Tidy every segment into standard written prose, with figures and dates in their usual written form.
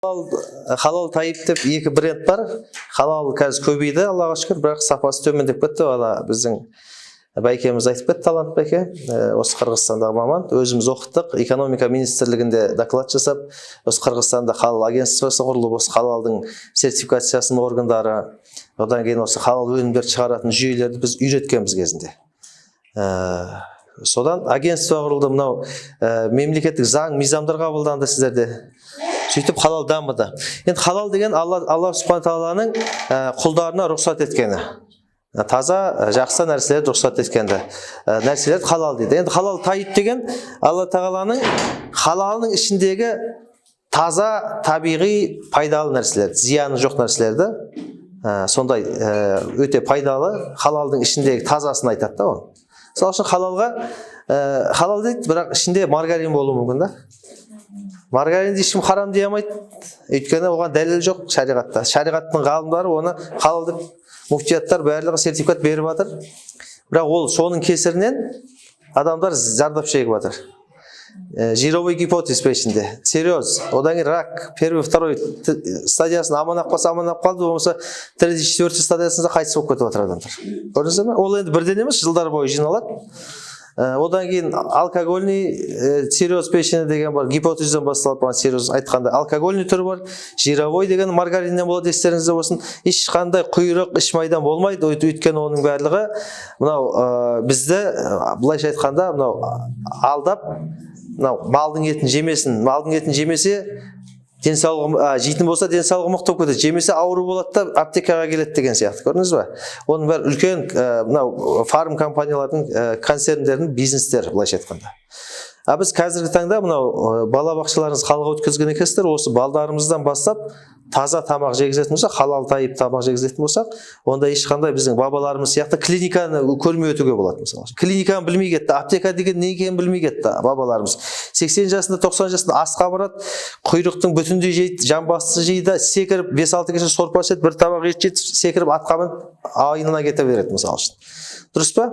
Халал тайып деп екі бренд бар. Халал қазір көбейді, Аллаға шүкір, бірақ сапасы төмендеп кетті. Ана біздің Байкеміз айтып кетті, Талант Байке, осы Қырғызстандағы маман. Өзіміз оқыттық, экономика министрлігінде доклад жасап, осы Қырғызстанда халал агентствосы құрылып, осы халалдың сертификациясының органдары, одан кейін осы халал өнімдерді шығаратын жүйелерді біз үйреткенбіз кезінде. Содан агентство құрылды, мынау мемлекеттік заң, мизамдар қабылданды сіздерде. Сөйтіп халал дамыды. Енді халал деген Алла Субхана Тағаланың құлдарына рұқсат еткені. Таза, жақсы нәрселерді рұқсат еткенді. Нәрселерді халал дейді. Енді халал тайып деген Алла Тағаланың халалының ішіндегі таза, табиғи, пайдалы нәрселер, зияны жоқ нәрселерді, сондай өте пайдалы халалдың ішіндегі тазасын айтады да ол. Сол үшін халалға халал дейді, бірақ ішінде маргарин болуы мүмкін да. Маргаринді ешкім харам дей алмайды, өйткені оған дәлел жоқ шариғатта. Шариғаттың ғалымдары оны халал деп, муфтияттар барлығы сертификат беріп жатыр. Бірақ ол соның кесірінен адамдар зардап шегіп жатыр. Жировой гипотез пешінде, цирроз, одан кейін рак, первый, второй стадиясын аман қалса аман қалды, болмаса 3-4 стадиясында қайтыс болып кетіп жатыр адамдар. Көрдіңіздер ме? Ол енді бірден емес, жылдар бойы жиналады. Одан кейін алкогольный цирроз пешені деген бар, гипотезден басталып цирроз айтқанда алкогольный түрі бар, жировой деген маргариннен болады, естеріңізде болсын. Ешқандай құйрық, іш майдан болмайды, өйткені оның барлығы мынау бізді былайша айтқанда мынау алдап, мынау малдың етін жемесін, малдың етін жемесе денсаулығы жейтін болса денсаулығы мықты болып кетеді, жемесе ауру болады да аптекаға келеді деген сияқты. Көрдіңіз бе? Оның бәрі үлкен мынау фарм компаниялардың концерндердің бизнестері былайша айтқанда. Біз қазіргі таңда мынау балабақшаларыңыз халалға өткізген екенсіздер, осы балдарымыздан бастап таза тамақ жегізетін болсақ, халал тайып тамақ жегізетін болсақ, онда ешқандай біздің бабаларымыз сияқты клиниканы көрмей өтуге болады. Мысалы, клиниканы білмей кетті, аптека деген не екенін білмей кетті бабаларымыз. 80 жасында, 90 жасында асқа барады, құйрықтың бүтіндей жейді, жамбасты жейді, секіріп 5-6 кеше сорпа ішеді, бір табақ ет жейді, секіріп атқа мініп айнына кете береді мысалы үшін. Дұрыс па?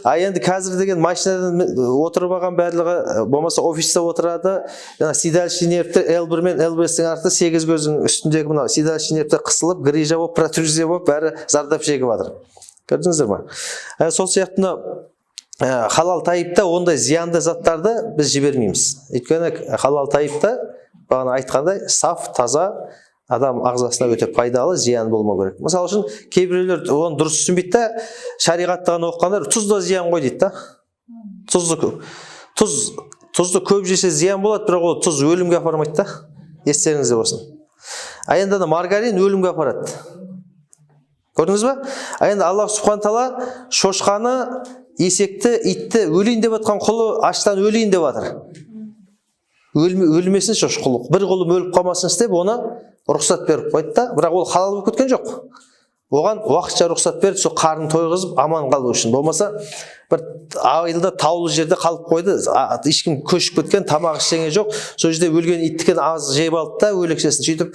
Енді қазір деген машинадан отырып алған барлығы, болмаса офисте отырады, сидальщик нервтер L1 мен L5-тің арты 8 көздің үстіндегі мынау сидальщик нервтер қысылып, грижа болып, протрузия болып, бәрі зардап шегіп жатыр. Көрдіңіздер ме? Сол сияқты халал тайыпта ондай зиянды заттарды біз жібермейміз. Өйткені халал тайыпта бағана айтқандай саф, таза, адам ағзасына өте пайдалы, зиян болмау керек. Мысалы үшін кейбіреулер оны дұрыс түсінбейді да, шариғаттан оқығандар тұз да зиян ғой дейді да. Тұзды көп жесе зиян болады, бірақ ол тұз өлімге апармайды да. Естеріңізде болсын. Енді маргарин өлімге апарады. Көрдіңіз бе? Енді Алла Субхана Тағала шошқаны, есекті, итті өлейін деп жатқан құлы аштан өлейін деп жатыр. Өлмесін шошқылық. Bir құлым өліп қалмасын істеп, оны рұқсат беріп қойды да, бірақ ол халал болып кеткен жоқ. Оған уақытша рұқсат берді, сол қарнын тойғызып аман қалу үшін. Болмаса бір айылда таулы жерде қалып қойды, ешкім көшіп кеткен, тамақ ештеңе жоқ. Сол жерде өлген иттікен аз жеп алды да өлексесін. Сөйтіп,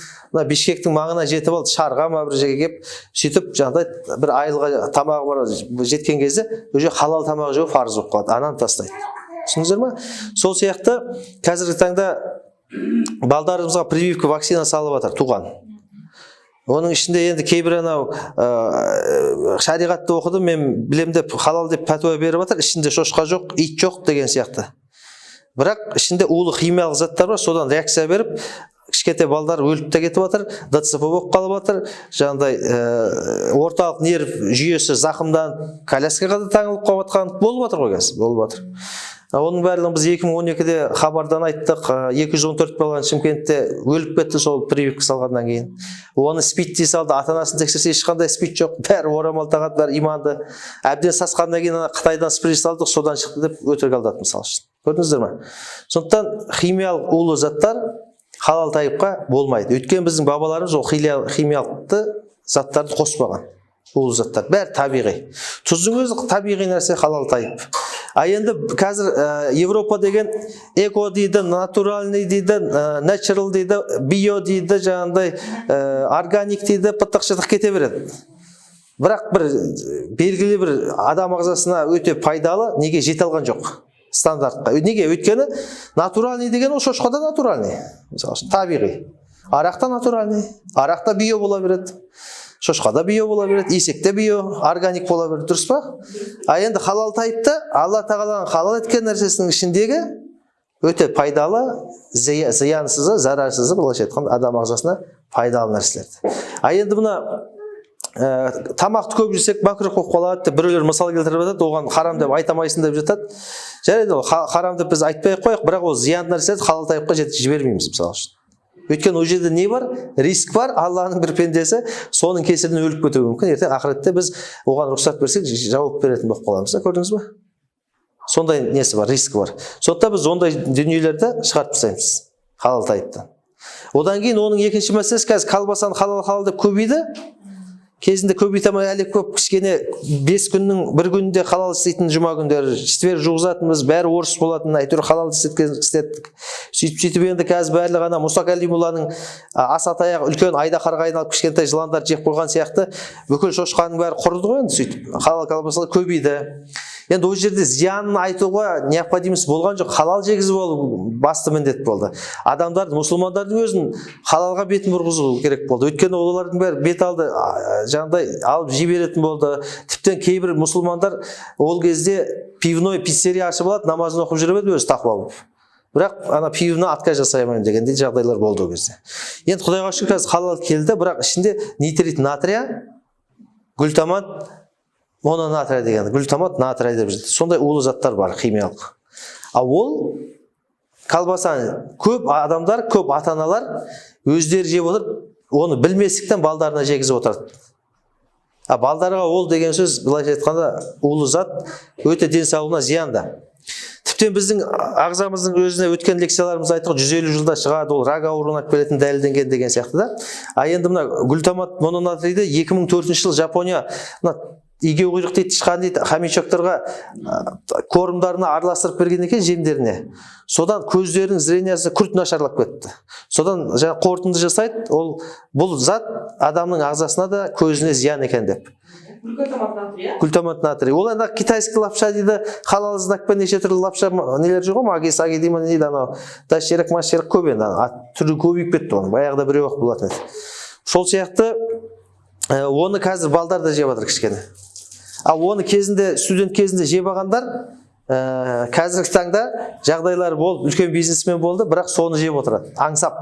Бишкектің маңына жетіп алды, шарға ма бір жерге келіп, сөйтіп жаңағыдай бір айылға тамағы бар жеткен кезде, уже халал тамақ жеу парыз болып қалады. Ананы тастайды. Түсіндіңіздер ме? Сол сияқты қазіргі таңда балдарымызға прививка вакцина салып жатыр, туған. Оның ішінде енді кейбір анау шариғатты оқыдым, мен білем деп халал деп пәтуа беріп жатыр, ішінде шошқа жоқ, ит жоқ деген сияқты. Бірақ ішінде улы химиялық заттар бар, содан реакция беріп, кішкентай балдар өліп те кетіп жатыр, ДЦП болып қалып жатыр, жаңағыдай орталық нерв жүйесі зақымданып, коляскаға да таңылып қалып жатқан болып жатыр ғой қазір, болып жатыр. Оның барлығын біз 2012-де хабардан айттық, 214 баланы Шымкентте өліп кетті сол прививка салғаннан кейін. Оны спид дей салды, ата-анасын тексерсе ешқандай спид жоқ, бәрі орамал тағады, бәрі иманды. Әбден сасқаннан кейін Қытайдан спрей салдық, содан шықты деп өтірік алдады мысалы үшін. Көрдіңіздер ме? Сондықтан химиялық улы заттар халал тайыпқа болмайды. Өйткені біздің бабаларымыз ол химиялықты заттарды қоспаған. Улы заттар бәрі табиғи. Тұздың өзі табиғи нәрсе, халал тайып. Енді қазір Европа деген эко дейді, натуральный дейді, natural дейді, био дейді, жаңағыдай органик дейді, пыттық-шытық кете береді. Бірақ бір белгілі бір адам ағзасына өте пайдалы, неге жете алған жоқ стандартқа. Неге? Өйткені натуральный деген ол шошқада натуральный. Мысалы үшін табиғи. Арақта натуральный. Арақта био бола береді. Шошқада био бола береді, есекте био, органик бола береді, дұрыс па? А енді халал тайыпта Алла тағаланың халал еткен нәрсесінің ішіндегі өте пайдалы, зиянсызы, зарарсызы, былайша айтқанда адам ағзасына пайдалы нәрселерді. А енді мына тамақты көп жесек макрух болып қалады деп біреулер мысал келтіріп жатады, оған харам деп айтамайсың деп жатады. Жарайды, ол харам деп біз айтпай қояйық, бірақ ол зиянды нәрселерді халал тайыпқа жеткізіп жібермейміз мысалы үшін. Өйткені ол жерде не бар? Риск бар. Алланың бір пендесі соның кесірінен өліп кетуі мүмкін. Ертең ақыретте біз оған рұқсат берсек жауап беретін болып қаламыз. Көрдіңіз бе? Сондай несі бар, рискі бар. Сондықтан біз ондай дүниелерді шығарып тастаймыз халал тайыптан. Одан кейін оның екінші мәселесі, қазір колбасаны халал деп көбейді. Кезінде көбейте алмай әлі көп, кішкене 5 күннің бір күнінде халал істейтін жұма күндері, четвер жуғызатынбыз, бәрі орыс болатын, әйтеуір халал істеттік. Сөйтіп енді қазір барлығы ана Мұса Калимулланың асатаяқ үлкен айдақарға айналып кішкентай жыландар жеп қойған сияқты бүкіл шошқаның бәрі құрыды ғой енді, сөйтіп халал колбасалар көбейді. Енді ол жерде зиянын айтуға необходимость болған жоқ, халал жегізіп алу басты міндет болды. Адамдардың, мұсылмандардың өзін халалға бетін бұрғызу керек болды. Өйткені олардың бәрі бет алды, жаңағыдай алып жей беретін болды. Тіптен кейбір мұсылмандар ол кезде пивной пиццерия ашып алады, намазын оқып жүріп еді өзі тақуа болып. Бірақ ана пивны отказ жасай алмаймын дегендей жағдайлар болды ол кезде. Енді Құдайға шүкір қазір халал келді, бірақ ішінде нитрит натрия, глютамат мононатрий деген, глютамат натрий деп жүрді. Сондай улы заттар бар, химиялық. А ол колбасаны көп адамдар, көп ата-аналар өздері жеп отырып, оны білместіктен балдарына жегізіп отырады. А балдарға ол деген сөз, былайша айтқанда, улы зат өте денсаулығына зиянды. Тіптен біздің ағзамыздың өзіне өткен лекцияларымыз айттық, 150 жылда шығады, ол рак ауруына алып келетін дәлелденген деген сияқты да. А енді мына глютамат мононатрийді 2004 жыл Жапония иге құйрық дейді, тышқан дейді, хомячоктарға корымдарына араластырып берген екен жемдеріне. Содан көздерінің зрениясы күрт нашарлап кетті. Содан жаңа қорытынды жасайды, ол бұл зат адамның ағзасына да көзіне зиян екен деп. Глютамат натрий. Ол енді китайский лапша дейді, халал знакпен неше түрлі лапша нелер жоқ ма? Аги-саги деймін не дейді, анау тасшерік, машерік көп енді. Түрі көбейіп кетті оның. Баяғыда біреу ақ болатын еді. Сол сияқты оны қазір балдар да жеп жатыр кішкене. Ал оны кезінде, студент кезінде жеп алғандар қазіргі таңда жағдайлары болды, үлкен бизнесмен болды, бірақ соны жеп отырады, аңсап.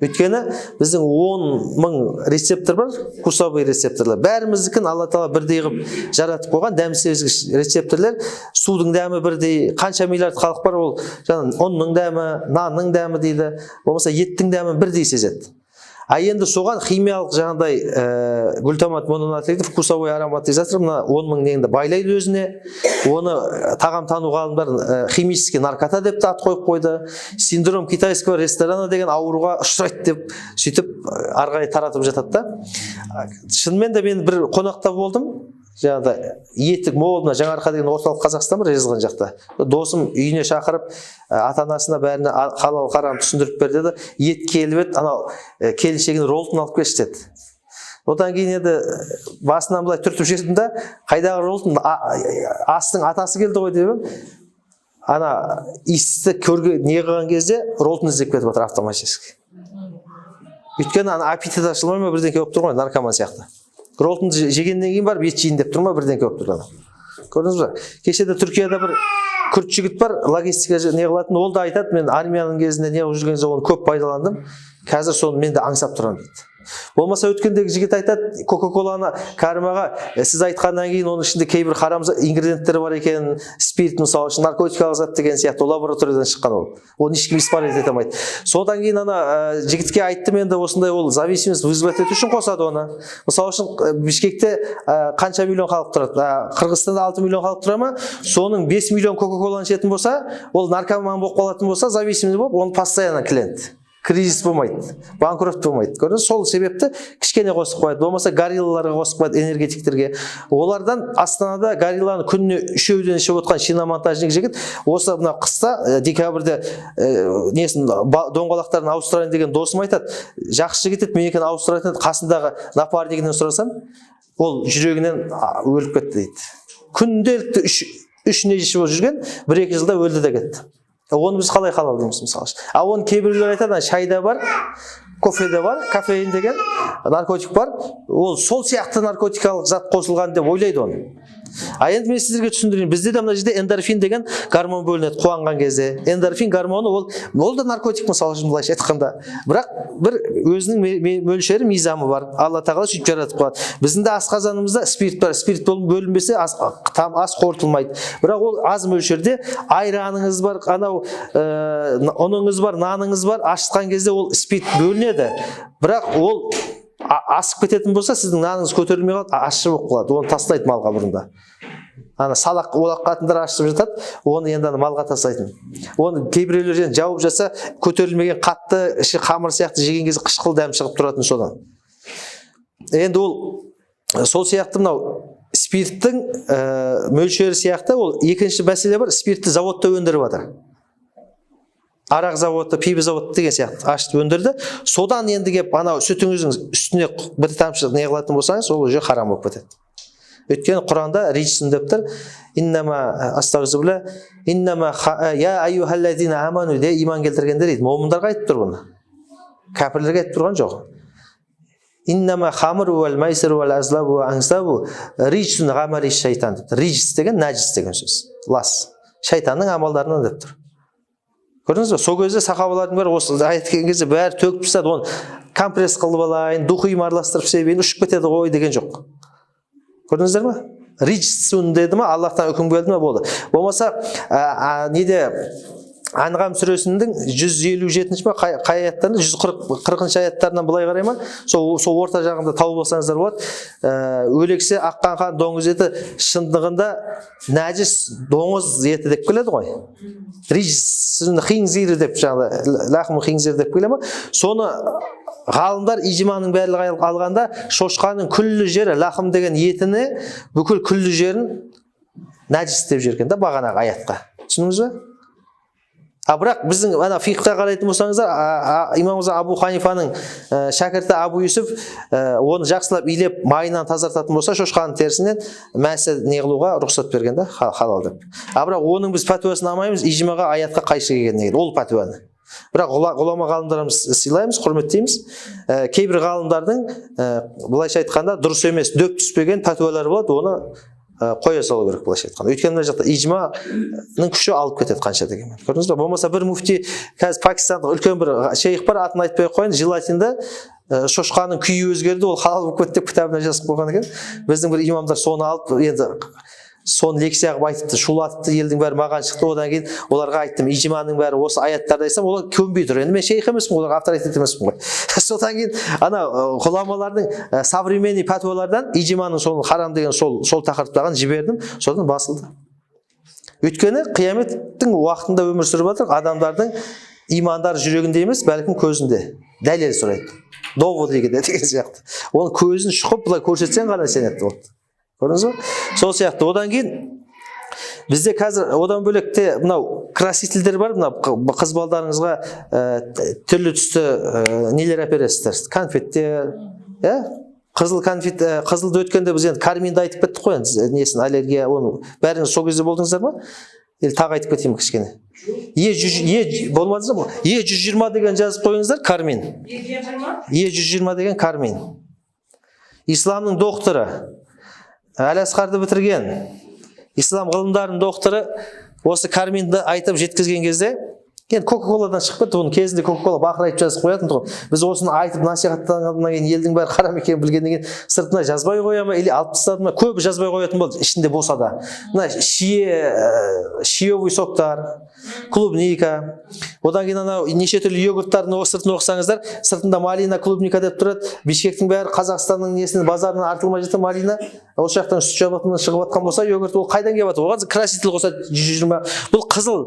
Өйткені біздің 10.000 рецептор бар, вкусовой рецепторлар. Бәріміздікін Алла Тағала бірдей қылып жаратып қойған дәмсіз рецепторлар. Судың дәмі бірдей, қанша миллиард халық бар, ол ұнның дәмі, нанның дәмі дейді, болмаса еттің дәмі бірдей сезеді. А енді соған химиялық жаңағыдай глютамат мононатрийді вкусовой ароматизатор мына 10.000 негізінде байлайды өзіне. Оны тағам тану ғалымдар химический наркота деп ат қойып қойды. Синдром китайского ресторана деген ауруға ұшырайды деп сөйтіп ары қарай таратып жатады да. Шынымен де мен бір қонақта болдым. Жаңағыда еттік мол, Жаңарқа деген орталық Қазақстан бар, жазған жақта. Досым үйіне шақырып, ата-анасына бәріне халал харам түсіндіріп берді деді. Ет келіп еді, анау келіншегін роллтын алып келші деді. Одан кейін енді басынан былай түртіп жібердім да, қайдағы роллтын, астың атасы келді ғой деп. Ана иісті көрге не қылған кезде роллтын іздеп кетіп отыр автоматически. Өйткені ана аппетит ашылмай ма бірдеңке болып тұр ғой, наркоман сияқты. Роллтын жегеннен кейін барып ет жейін деп тұр ма, бірдеңке болып тұр. Көрдіңіз бе? Кешеде Түркияда бір күрт жігіт бар, логистика не қылатын, ол да айтады, мен армияның кезінде не қылып жүрген соң оны көп пайдаландым. Қазір соны мен де аңсап тұрамын дейді. Болмаса өткендегі жігіт айтады, Кока-коланы Кәрімаға сіз айтқаннан кейін оның ішінде кейбір харам ингредиенттері бар екен, спирт мысалы үшін, наркотикалық зат деген сияқты, лабораториядан шыққан ол. Оны ешкім исполнять ете алмайды. Содан кейін ана жігітке айттым, енді осындай ол зависимость вызвать ету үшін қосады оны. Мысалы үшін Бішкекте қанша миллион халық тұрады? Қырғызстанда 6 миллион халық тұра ма? Соның 5 миллион Кока-коланы ішетін болса, ол наркоман болып қалатын болса, зависимый болып, оны постоянно клиент. Кризис болмайды, банкрот болмайды. Көрдіңіз, сол себепті кішкене қосып қояды. Болмаса гориллаларға қосып қояды, энергетиктерге. Олардан Астанада горилланы күніне 3-ден ішіп отқан шиномонтажник жігіт, осы мына қыста декабрьде несін доңғалақтарын ауыстырайын деген досым айтады. Жақсы жігіт еді, мен екен ауыстыратын еді, қасындағы напарнигінен сұрасам, ол жүрегінен өліп кетті дейді. Күнделікті 3 нежіші болып жүрген, 1-2 жылда өлді де кетті. Оны біз қалай халал дейміз мысалы. А оны кейбіреулер айтады, шайда бар, кофеде бар, кофеин деген наркотик бар. Ол сол сияқты наркотикалық зат қосылған деп ойлайды оны. А енді мен сіздерге түсіндірейін. Бізде де мына жерде эндорфин деген гормон бөлінеді қуанған кезде. Эндорфин гормоны ол да наркотик, мысалы үшін былайша айтқанда. Бірақ бір өзінің мөлшері, мизамы бар. Алла тағала сөйтіп жаратып қойған. Біздің де асқазанымызда спирт бар. Спирт бөлінбесе ас қорытылмайды. Бірақ ол аз мөлшерде. Айраныңыз бар, анау ұныңыз бар, наныңыз бар. Ашытқан кезде ол спирт бөлінеді. Бірақ ол асып кететін болса, сіздің наныңыз көтерілмей қалады, ащы болып қалады. Оны тастайды малға бұрында. Ана салақ олақ қатындар ашып жатады, оны енді малға тастайтын. Оны кейбіреулер жауып жатса, көтерілмеген қатты, іші қамыр сияқты жеген кезде қышқыл дәм шығып тұратын содан. Енді ол сол сияқты мынау спирттің мөлшері сияқты, ол екінші мәселе бар, спиртті заводта өндіріп жатыр. Арақ заводы, пиво заводы деген сияқты ашып өндірді. Содан енді кеп анау сүтіңіздің үстіне бір тамшы не қылатын болсаңыз, ол уже харам болып кетеді. Өйткені Құранда рижсун деп тұр. Иннама астағфирулла, иннама я айюхаллазина аману де иман келтіргендер дейді. Момындарға айтып тұр бұны. Кәпірлерге айтып тұрған жоқ. Иннама хамру вал майсиру вал азлабу ва ансабу рижсун гамали шайтан деп тұр. Рижс деген нәжіс деген сөз. Лас. Шайтанның амалдарынан деп тұр. Көрдіңіз бе? Сол кезде сахабалардың бәрі осы айтқан кезде бәрі төгіп тастады, оны компресс қылып алайын, духим араластырып себейін, ұшып кетеді ғой деген жоқ. Көрдіңіздер ме? Риджсун деді ма, Аллахтан үкім келді ме, болды. Болмаса неде Анғам сүресінің 157-ші ме қай аяттарында 140-шы аяттарынан былай қарай ма, сол орта жағында тауып алсаңыздар болады. Өлексе аққан қан доңыз еті шындығында нәжіс доңыз еті деп келеді ғой. Риджсун хинзир деп жаңағы лахм хинзир деп келе ма? Соны ғалымдар ижманың барлығы алғанда шошқаның күллі жері, лахм деген етіні бүкіл күллі жерін нәжіс деп жүрген да бағанағы аятқа. Түсіндіңіз бе? Бірақ біздің фиққа қарайтын болсаңыздар, имамымыз Абу Ханифаның шәкірті Абу Юсуф оны жақсылап илеп майынан тазартатын болса, шошқаның терісінен мәсі не қылуға рұқсат берген да, халал деп. Бірақ оның біз пәтуасын алмаймыз, ижмаға, аятқа қайшы келген ол пәтуаны. Бірақ ғұлама ғалымдарымыз сыйлаймыз, құрметтейміз. Кейбір ғалымдардың былайша айтқанда дұрыс емес, дөп түспеген пәтуалар болады, оны қоя салу керек былайша айтқанда. Өйткені мына жақта ижманың күші алып кетеді қанша дегенмен. Көрдіңіз бе? Болмаса бір муфти қазір Пакистанда үлкен бір шейх бар, атын айтпай қойын, желатинді шошқаның күйі өзгерді, ол халал болып кетті деп кітабына жазып қойған екен. Біздің бір имамдар соны алып, енді соны лекция қылып айтыпты, шулатыпты, елдің бәрі маған шықты. Одан кейін оларға айттым, ижманың бәрі осы аяттарды айтсам, олар көнбей тұр. Енді мен шейх емеспін, оларға авторитет емеспін ғой. Содан кейін ана ғұламалардың современный пәтуалардан ижманың соны харам деген сол тақырыптаған жібердім, содан басылды. Өйткені қияметтің уақытында өмір сүріп жатыр, адамдардың имандары жүрегінде емес, бәлкім көзінде. Дәлел сұрайды. Довод деген сияқты. Оны көзін шұқып былай көрсетсең ғана сенеді болды. Көрдіңіз бе? Сол сияқты. Одан кейін бізде қазір одан бөлекте мынау красительдер бар, мынау қыз балдарыңызға түрлі түсті нелер әпересіздер. Конфеттер, қызыл конфет, қызылды өткенде біз енді карминді айтып кеттік қой, несін аллергия, оны бәріңіз сол кезде болдыңыздар ма? Или тағы айтып кетейін кішкене. Болмадыңыздар ма? Е120 деген жазып қойыңыздар, кармин. Е120 деген кармин. Исламның докторы, Әл-Асқарды бітірген, ислам ғылымдарының докторы осы карминді айтып жеткізген кезде, енді Кока-коладан шығып кетті, оның кезінде Кока-кола бақыр айтып жазып қоятын тұғын. Біз осыны айтып насихаттағаннан кейін елдің бәрі харам екенін білгеннен кейін сыртына жазбай қоя ма, или алып тастады ма? Көбі жазбай қоятын болды, ішінде болса да. Мына шиевый соктар, клубника, одан кейін анау неше түрлі йогурттардың сыртын оқысаңыздар, сыртында малина, клубника деп тұрады. Бишкектің бәрі Қазақстанның несінен базарынан артылмай жатыр малина. Осы жақтан сүт жабатынан шығып жатқан болса, йогурт ол қайдан келіп жатыр? Оған краситель қоса 120. Бұл қызыл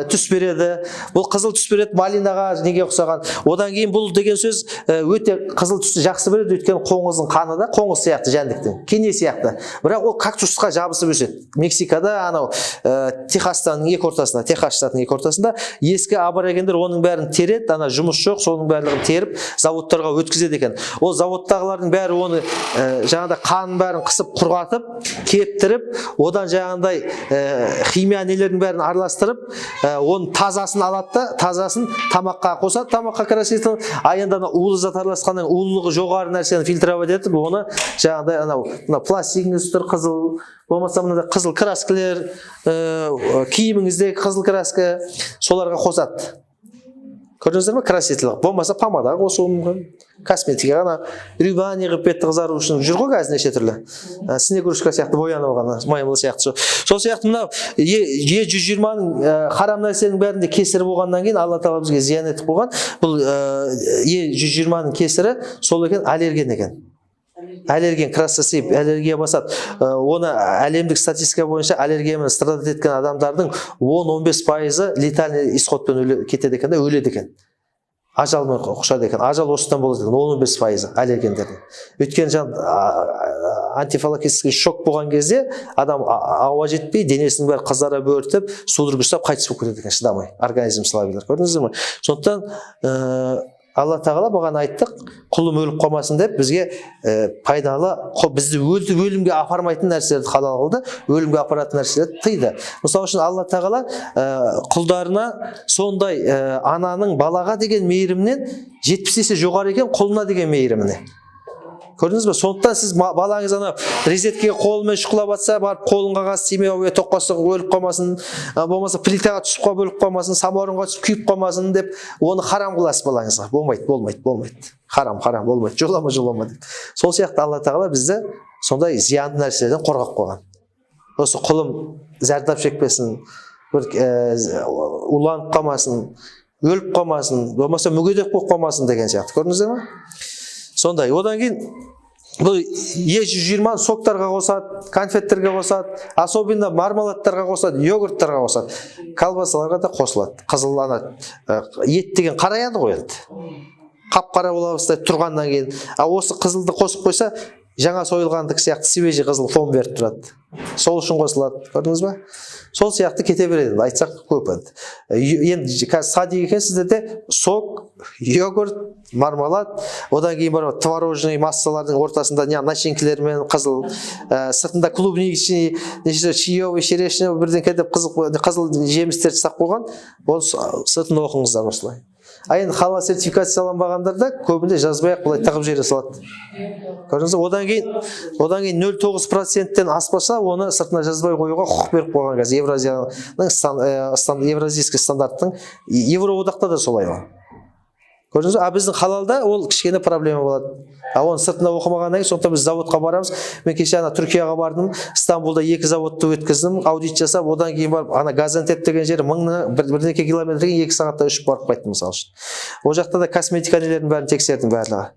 түс береді. Бұл қызыл түс береді малинаға, неге ұқсаған. Одан кейін бұл деген сөз өте қызыл түсті жақсы береді, өйткені қоңыздың қаны да қоңыз сияқты жәндіктің, кене сияқты. Бірақ ол кактусқа жабысып өседі. Мексикада анау Техастың екі ортасында, Техас штатының екі ортасында ескі аборигендер оның бәрін тереді, ана жұмыс жоқ, соның барлығын теріп заводтарға өткізеді екен. Ол заводтағылардың бәрі оны жаңағыда қанын бәрін қысып құрғатып, кептіріп, одан жаңағындай химия нелердің бәрін араластырып, оның тазасын алады да тазасын тамаққа қосады, тамаққа краситель, енді ана улы зат араласқаннан улылығы жоғары нәрсені фильтровать етіп, оны жаңағыдай мына пластигіңіз тұр қызыл, болмаса мынада қызыл краскілер, киіміңіздегі қызыл краска, соларға қосады. Көрдіңіздер ме? Краситель. Болмаса помада қосуы мүмкін. Косметика ғана рюбани қылып бетті қызару үшін жүр ғой қазір неше түрлі. Снегурушка сияқты боянып алған, маймыл сияқты. Сол сияқты мынау Е120-ның харам нәрсенің бәрінде кесірі болғаннан кейін Алла тағала бізге зиян етіп қойған. Бұл Е120-ның кесірі сол екен, аллерген екен. Аллерген крассосип, аллергия басады. Оны әлемдік статистика бойынша аллергиямен страдат еткен адамдардың 10-15% летальный исходпен кетеді екен, өледі екен. Ажалмен құшады екен. Ажал осыдан болады екен, 15% аллергендердің. Өйткені антифилактический шок болған кезде адам ауа жетпей, денесінің бәрі қызара бөртіп, судорога ұстап қайтыс болып кетеді екен, шыдамай. Организм слабыйлар. Көрдіңіздер ме? Сондықтан Алла тағала бұған айттық, құлым өліп қалмасын деп бізге пайдалы, бізді өлімге апармайтын нәрселерді халал қылды, өлімге апаратын нәрселерді тыйды. Мысалы үшін Алла тағала құлдарына сондай ананың балаға деген мейірімнен 70 есе жоғары екен құлына деген мейіріміне. Көрдіңіз бе? Сондықтан сіз балаңыз ана резеткеге қолымен шұқылап атса, барып қолын қағаз тимей тоққасы өліп қалмасын, болмаса плитаға түсіп қалып өліп қалмасын, самаурынға түсіп күйіп қалмасын деп, оны харам қыласыз балаңызға. Болмайды. Харам, болмайды. Жолама деп. Сол сияқты Алла тағала бізді сондай зиянды нәрселерден қорғап қойған. Осы құлым зардап шекпесін, уланып қалмасын, өліп қалмасын, болмаса мүгедек болып қалмасын деген сияқты. Көрдіңіздер ме? Сондай. Одан кейін бұл Е120 соктарға қосады, конфеттерге қосады, особенно мармаладтарға қосады, йогурттарға қосады, колбасаларға да қосылады. Қызыл ет деген қараяды ғой енді. Қап-қара бола бастайды тұрғаннан кейін. Осы қызылды қосып қойса, жаңа сойылғандық сияқты свежий қызыл фон беріп тұрады. Сол үшін қосылады. Көрдіңіз бе? Сол сияқты кете береді, айтсақ көп енді. Енді садик екен сіздерде сок, йогурт, мармалад, одан кейін бар творожный массалардың ортасында начинкілермен қызыл, сыртында клубничный, чаевый, черешня бірдеңке деп қызыл жемістерді сақ қойған, оны сыртын оқыңыздар осылай. Енді халал сертификацияланбағандарда көбінде жазбай-ақ былай тығып жібере салады. Көрдіңіз бе? Одан кейін 0,9%-тен аспаса, оны сыртына жазбай қоюға құқық беріп қойған қазір евразийский стандарттың, Евроодақта да солай бар. Көрдіңіз бе? Біздің халалда ол кішкене проблема болады. Оны сыртында оқымағаннан кейін, сондықтан біз заводқа барамыз. Мен кеше Түркияға бардым, Стамбулда 2 заводты өткіздім, аудит жасап, одан кейін барып Газантеп деген жері 1000 километрге 2 сағатта ұшып барып қайттым мысалы үшін. Ол жақта да косметика нелердің бәрін тексердім барлығы.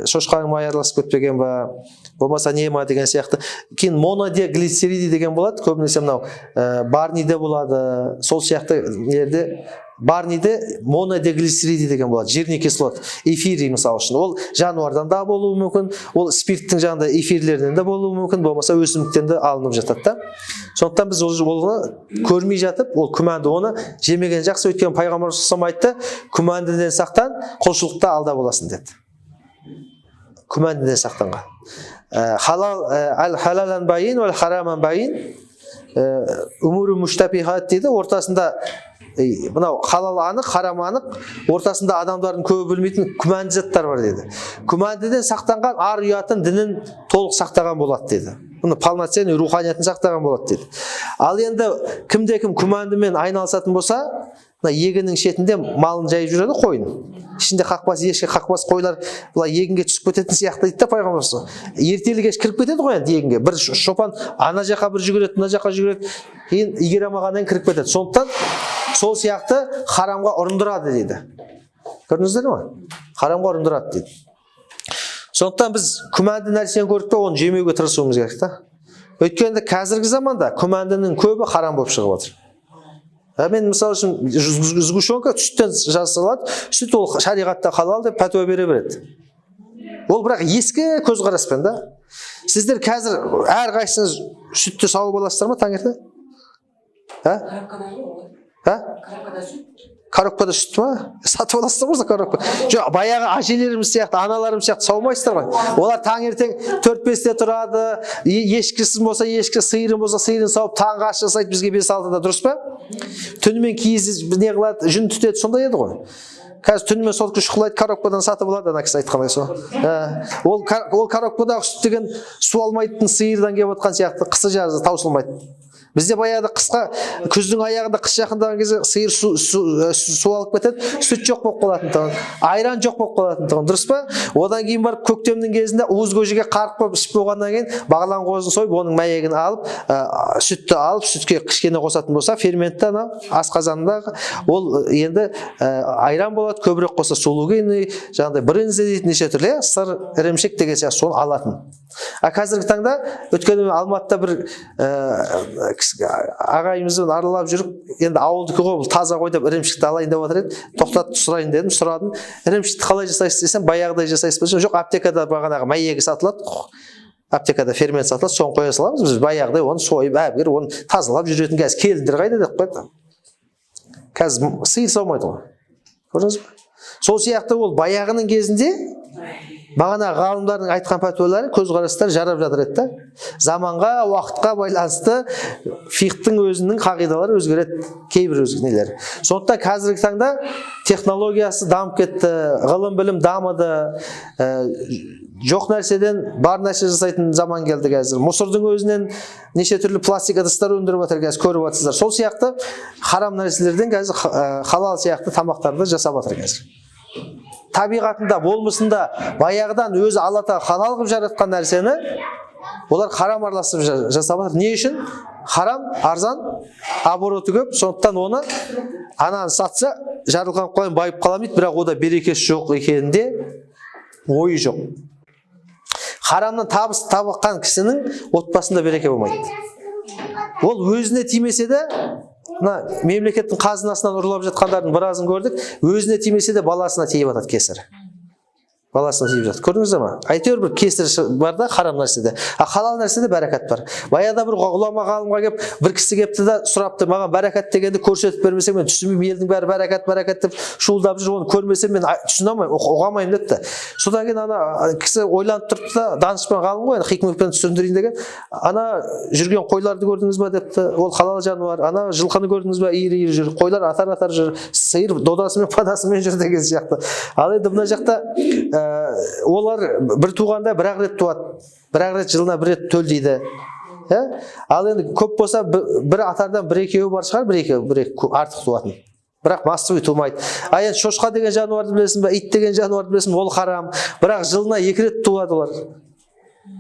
Шошқаның майы араласып кетпеген ба, болмаса не ма деген сияқты. Кейін монодиглицериди деген болады, көбінесе мынау барниде болады, сол сияқты нелерде барниде монодиглицериди деген болады, жирный кислот, эфирий мысалы үшін. Ол жануардан да болуы мүмкін, ол спирттің жанында эфирлерінен де болуы мүмкін, болмаса өсімдіктен де алынып жатады да. Сондықтан біз оны көрмей жатып, ол күмәнді, оны жемеген жақсы. Өйткені пайғамбар саллаллаху алейхи айтты, күмәндіден сақтан, құлшылықта алда боласың деді. Күмәндіден сақтанға. Халалан байин, хараман байин, умуру муштабихат дейді, ортасында мынау халал анық, харам анық, ортасында адамдардың көбі білмейтін күмәнді заттар бар деді. Күмәндіден сақтанған ар ұятын, дінін толық сақтаған болады деді. Бұны полноценный руханиятын сақтаған болады деді. Ал енді кімде-кім күмәндімен айналысатын болса, егіннің шетінде малын жайып жүреді, қойын. Ішінде қақпас, ешкі қақпас қойлар бұлай егінге түсіп кететін сияқты дейді да пайғамбар. Ертелі-кеш кіріп кетеді ғой енді егінге. Бір шопан ана жаққа бір жүгіреді, мына жаққа жүгіреді, кейін игере алмағаннан кіріп кетеді. Сондықтан сол сияқты харамға ұрындырады дейді. Көрдіңіздер ме? Харамға ұрындырады дейді. Сондықтан біз күмәнді нәрсені көріп те оны жемеуге тырысуымыз керек та. Өйткені қазіргі заманда күмәндінің көбі харам болып шығып отыр. Мен мысалы үшін сгущенка сүттен жасалады, сүт ол шариғатта халал деп пәтуа бере береді. Ол бірақ ескі көзқараспен да. Сіздер қазір әрқайсыңыз сүтті сауып аласыздар ма таңертең? коробкада сүт ма? Сатып аласыздар ғой коробка. Жоқ, баяғы әжелеріміз сияқты, аналарымыз сияқты саумайсыздар ғой. Олар таңертең 4-5-те тұрады, ешкісіз болса ешкі, сиырын болса сиырын сауып, таңғы ас жасайды бізге 5-6-да, дұрыс па? Түнімен киіз не қылады, жүн түтеді, сондай еді ғой. Қазір түнімен сол күш ұйықтайды, коробкадан сатып алады, ана кісі айтқандай сол. Ол коробкадағы сүт деген су алмайтын сиырдан келіп отқан сияқты, қысы жазы таусылмайды. Бізде баяғыда қысқа күздің аяғында қыс жақындаған кезде сиыр су алып кетеді, сүт жоқ болып қалатын тұғын, айран жоқ болып қалатын тұғын, дұрыс па? Одан кейін барып көктемнің кезінде уыз көжеге қарық болып ішіп болғаннан кейін бағлан қозын сойып, оның мәйегін алып, сүтті алып, сүтке кішкене қосатын болса, ферментті ана асқазанындағы ол енді айран болады, көбірек қоса сулугиный, жаңағыдай брынза дейтін неше түрлі, сыр, ірімшік деген сияқты соны алатын. Қазіргі таңда өткенде Алматыда бір ағайымызбен аралап жүріп, енді ауылдікі ғой, бұл таза ғой деп ірімшікті алайын деп отыр еді. Тоқтатып сұрайын дедім, сұрадым. Ірімшікті қалай жасайсыз десем, баяғыдай жасайсыз ба? Жоқ, аптекада бағанағы мәйегі сатылады. Аптекада фермент сатылады, соны қоя саламыз. Біз баяғыдай оны сойып, әбігер оны тазалап жүретін. Қазір келіндер қайда деп қойды. Қазір сиыр саумайды ғой. Көрдіңіз бе? Сол сияқты ол баяғының кезінде бағана ғалымдардың айтқан пәтуалары, көзқарастар жарап жатыр еді. Заманға, уақытқа байланысты фиқтың өзінің қағидалары өзгереді, кейбір өзгенелері. Сондықтан қазіргі таңда технологиясы дамып кетті, ғылым білім дамыды, жоқ нәрседен бар нәрсе жасайтын заман келді қазір. Мұсырдың өзінен неше түрлі пластик ыдыстар өндіріп жатыр қазір, көріп жатсыздар. Сол сияқты харам нәрселерден қазір халал сияқты тамақтарды жасап жатыр қазір. Табиғатында, болмысында баяғыдан өзі Алла Тағала халал қылып жаратқан нәрсені олар харам араластырып жасап жатыр. Не үшін? Харам арзан, обороты көп, сондықтан оны ананы сатса жарылған қойын байып қаламайды, бірақ ода берекесі жоқ екенінде ойы жоқ. Харамнан табыс табыққан кісінің отбасында береке болмайды. Ол өзіне тимесе де, мемлекеттің қазынасынан ұрлап жатқандардың біразын көрдік, өзіне тимесе де баласына тиіп жатады кесірі. Баласына тиіп жатыр. Көрдіңіздер ме? Әйтеуір бір кесір бар да харам нәрседе. Халал нәрседе бәрәкат бар. Баяғыда бір ғұлама ғалымға келіп, бір кісі келіпті да сұрапты, маған бәрәкат дегенді көрсетіп бермесең, мен түсінбеймін, елдің бәрі бәрәкат деп шуылдап жүр, оны көрмесем мен түсіне алмаймын, ұғамаймын депті. Содан кейін ана кісі ойланып тұрды да, данышпан ғалым ғой, хикметпен түсіндірейін деген, ана жүрген қойларды көрдіңіз ба депті, ол халал жануар. Ана жылқыны көрдіңіз ба, иір жүр, қойлар атар жүр, сиыр додасымен падасымен жүр деген сияқты. Ал енді мына жақта олар бір туғанда бір-ақ рет туады, бір-ақ рет жылына бір рет төлдейді. Ал енді көп болса бір атардан бір-екеуі бар шығар, бір-екі артық туатын. Бірақ массовый тумайды. Енді шошқа деген жануарды білесің бе, ит деген жануарды білесің бе, ол харам. Бірақ жылына 2 рет туады олар.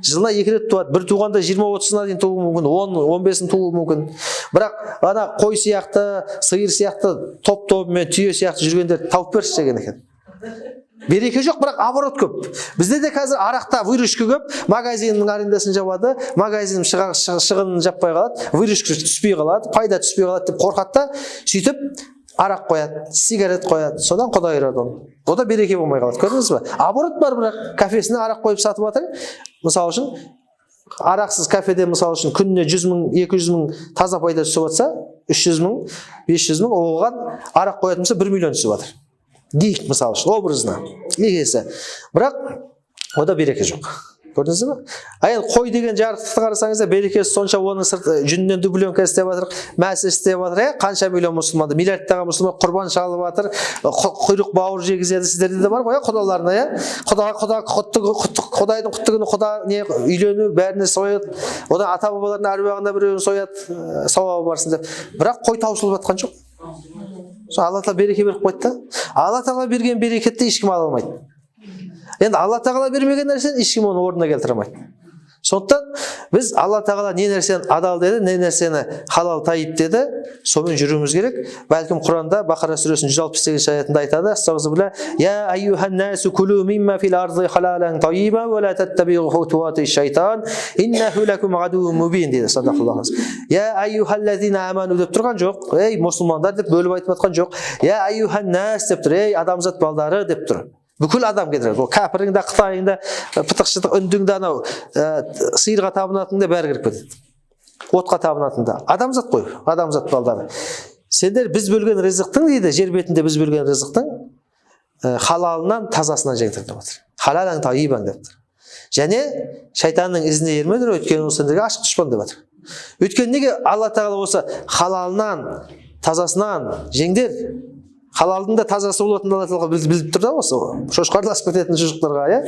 Жылына 2 рет туады. Бір туғанда 20-30-на дейін туы мүмкін, 10-15-ін туы мүмкін. Бірақ ана қой сияқты, сиыр сияқты, топ-тобымен түйе сияқты жүргендер тауып берші деген екен. Береке жоқ, бірақ оборот көп. Бізде де қазір арақта выручка көп, магазиннің арендасын жабады, магазин шығынын жаппай қалады, выручка түспей қалады, пайда түспей қалады деп қорқады да, сөйтіп арақ қояды, сигарет қояды, содан құдай ұрады оны. Ода береке болмай қалады, көрдіңіз бе? Оборот бар, бірақ кафесіне арақ қойып сатып жатыр. Мысалы үшін, арақсыз кафеде мысалы үшін күніне 100 мың, 200 мың таза пайда түсіп жатса, 300 мың, 500 мың, оған арақ қоятын болса 1 миллион түсіп жатыр. Дейік мысалы үшін, образына, егесі. Бірақ ода береке жоқ. Көрдіңіз бе? Енді қой деген жарықтықты қарасаңызда берекесі сонша, оның жүнінен дубленка істеп жатыр, мәсі істеп жатыр, қанша миллион мұсылманды, миллиардтаған мұсылман құрбан шалып жатыр, құйрық бауыр жегізеді, сіздерде де бар ғой, құдаларына, құдайдың құтты күні құда үйлену, бәріне сояды, одан ата бабаларының әруағында біреуін сояды, сауабы барсын деп. Бірақ қой таусылып жатқан жоқ. Алла Тағала береке беріп қойды да. Алла Тағала берген берекетті ешкім ала алмайды. Енді Алла Тағала бермеген нәрсені ешкім оны орнына келтіре алмайды. Сондықтан біз Алла Тағала не нәрсені адал деді, не нәрсені халал тайып деді, сонымен жүруіміз керек. Бәлкім Құранда Бақара сүресінің 168 аятында айтады: "Астағфирулла, я айюхан-насу кулу мимма фил арди халалан тайиба ва ла таттабиғу хутуати шайтан, иннаху лакум адуввун мубин" дейді. Садақаллаху алейхи. Я айюхаллазина аману деп тұрған жоқ, ей мұсылмандар деп бөліп айтып жатқан жоқ. Я айюхан-нас деп тұр, ей адамзат балдары деп тұр. Бүкіл адам кетіреді. Ол кәпіріңді, қытайыңды, пытықшыдық үндіңді, анау сиырға табынатыңда бәрі кіріп кетеді. Отқа табынатыңда. Адамзат қой, адамзат балдары. Сендер біз бөлген ризықтың дейді, жер бетінде біз бөлген ризықтың халалынан тазасынан жеңдір деп отыр. Халалаң тайибан деп отыр. Және шайтанның ізіне ермедір, өйткені ол сендерге ашық дұшпан деп отыр. Өйткені неге Алла тағала осы халалынан тазасынан жеңдер, халалдың да тазасы болатынын Алла тағала біліп тұр да, осы шошқа араласып кететін шұжықтарға, иә,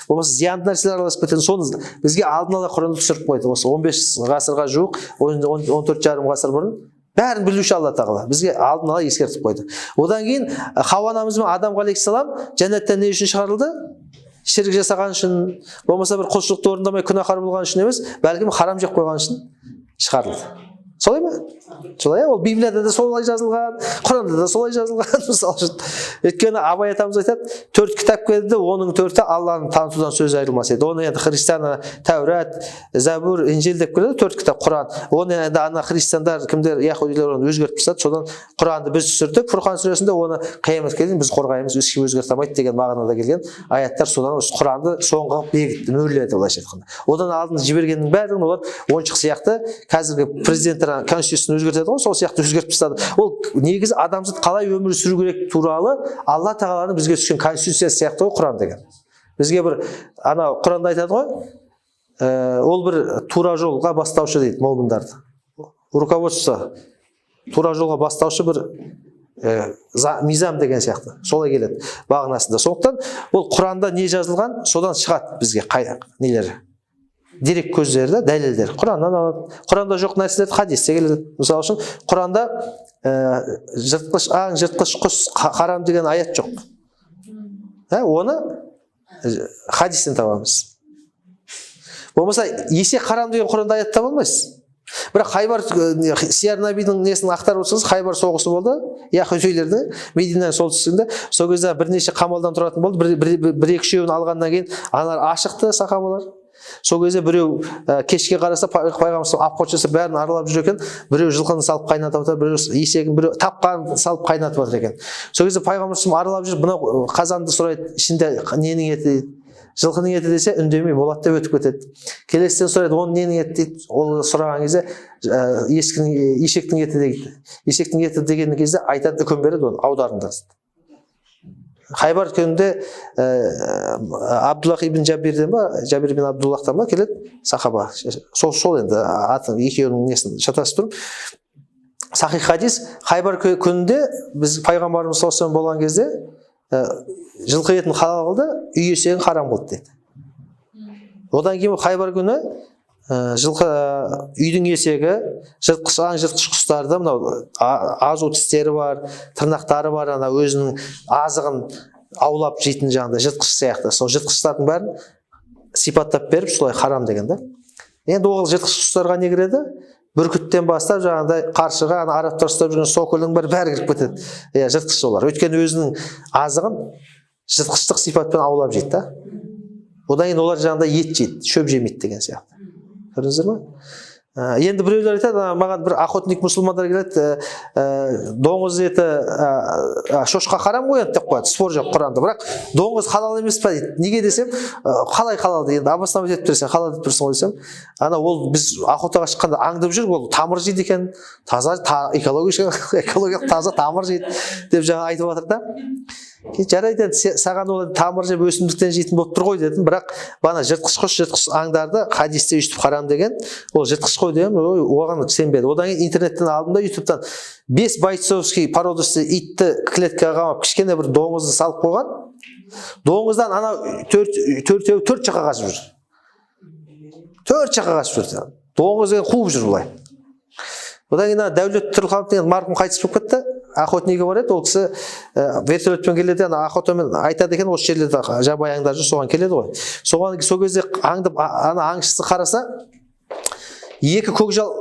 болмаса зиянды нәрселер араласып кететін, соны бізге алдын ала Құранда түсіріп қойды. Осы 15 ғасырға жуық, 14 жарым ғасыр бұрын бәрін білуші Алла тағала бізге алдын ала ескертіп қойды. Одан кейін Хауа анамыз бен Адам алейхиссалам жәннаттан не үшін шығарылды? Ширк жасаған үшін, болмаса бір құлшылықты орындамай күнәһар болған үшін емес, бәлкім харам жеп қойған үшін шығарылды. Солай ма? Солай, ол Библияда да солай жазылған, Құранда да солай жазылған, мысалы үшін. Өйткені Абай атамыз айтады, 4 кітап келді, оның 4-і Алланы танытудан сөз айырылмас еді. Оны енді христиан Тәурат, Забур, Инжил деп келеді, 4 кітап Құран. Оны енді ана христиандар, кімдер, яһудилер оны өзгертіп тастады. Содан Құранды біз түсірдік. Фурқан сүресінде оны қияметке дейін біз қорғаймыз, ешкім өзгерте алмайды деген мағынада келген аяттар. Содан осы Құранды соңғы бекітті, мөрледі былайша айтқанда. Одан алдын жібергеннің бәрін олар ойыншық сияқты қазіргі президенттер конституциясын өзгертеді ғой, сол сияқты өзгертіп тастады. Ол негізі адамзат қалай өмір сүру керек туралы Алла тағаланың бізге түскен конституциясы сияқты ғой Құран деген. Бізге бір ана Құранда айтады ғой, ол бір тура жолға бастаушы дейді момындарды. Руководство тура жолға бастаушы бір мизам деген сияқты. Солай келеді бағынасында. Сондықтан ол Құранда не жазылған, содан шығады бізге нелері. Дерек көздері, дәлелдер. Құраннан алады. Құранда жоқ нәрселер хадисте келеді. Мысалы үшін Құранда жыртқыш аң, жыртқыш құс харам деген аят жоқ. Оны хадистен табамыз. Болмаса есек харам деген Құранда аят таба алмайсыз. Бірақ Хайбар Сияр Набидің несін ақтарып отырсаңыз, Хайбар соғысы болды, яһудилердің Мединаның солтүстігінде. Сол кезде бірнеше қамалдан тұратын болды. Бір-екі үшеуін алғаннан кейін аналар ашықты сахабалар. Сол кезде біреу кешке қараса пайғамбар апқот жасап бәрін аралап жүр екен, біреу жылқыны салып қайнатып отыр, біреу есегін, біреу тапқанын салып қайнатып отыр екен. Сол кезде пайғамбар аралап жүр, мынау қазанды сұрайды, ішінде ненің еті дейді. Жылқының еті десе үндемей болады деп өтіп кетеді. Келесіден сұрайды, оның ненің еті дейді. Ол сұраған кезде ешектің еті дейді. Ешектің еті деген кезде айтады, үкім береді, оны аударыңдар. Хайбар күнінде Абдуллах ибн Жабирден ба, Жабир бин Абдуллахтан ба келеді сахаба. Сол енді атын екеуінің несін шатастырып тұрып. Сахих хадис, Хайбар күнінде біз пайғамбарымыз саллаллаху болған кезде жылқы етін халал қылды, үй есегін харам қылды дейді. Одан кейін Хайбар күні жылқы үйдің есегі, жыртқыш аң, жыртқыш құстарды, мынау азу тістері бар, тырнақтары бар, ана өзінің азығын аулап жейтін жаңағыдай жыртқыш сияқты. Сол жыртқыштардың бәрін сипаттап беріп, солай харам деген да. Енді ол жыртқыш құстарға не кіреді? Бүркіттен бастап жаңағыдай қаршыға, ана арабтар ұстап жүрген соколдың бәрі кіріп кетеді. Жыртқыш олар. Өйткені өзінің азығын жыртқыштық сипатпен аулап жейді да. Одан кейін олар жаңағыдай ет жейді, шөп жемейді деген сияқты. Көрдіңіздер ме? Енді біреулер айтады, маған бір охотник мұсылмандар келеді, доңыз еті шошқа харам ғой деп қояды, спор жоқ Құранда. Бірақ доңыз халал емес па дейді. Неге десем, қалай халал дейді. Енді абастан өтіп тұрсың, халал деп тұрсың ғой десем, ана ол біз охотаға шыққанда аңдып жүр, ол тамыр жейді екен, таза экологиялық таза тамыр жейді деп жаңа айтып жатыр да. Жарайды, саған ол тамыр жеп өсімдіктен жейтін болып тұр ғой дедім, бірақ бана жыртқыш құс, жыртқыш аңдарды хадисте үйтіп харам деген, ол жыртқыш қой деген, оған сенбеді. Одан кейін интернеттен алдым да, ютубтан 5 бойцовский породасы итті клеткаға қамап, кішкене бір доңызды салып қойған. Доңыздан ана 4 жаққа қашып жүр. 4 жаққа қашып жүр. Доңыз деген қуып жүр бұлай. Одан кейін Дәулет Тұрлыханов деген марқұм қайтыс болып кетті. Охотнигі бар еді, ол кісі вертолетпен келеді, охотамен айтады екен, осы жерлерде жабайы аңдар жүр, соған келеді ғой. Сол кезде аңдып, ана аңшысы қараса, 2 көкжал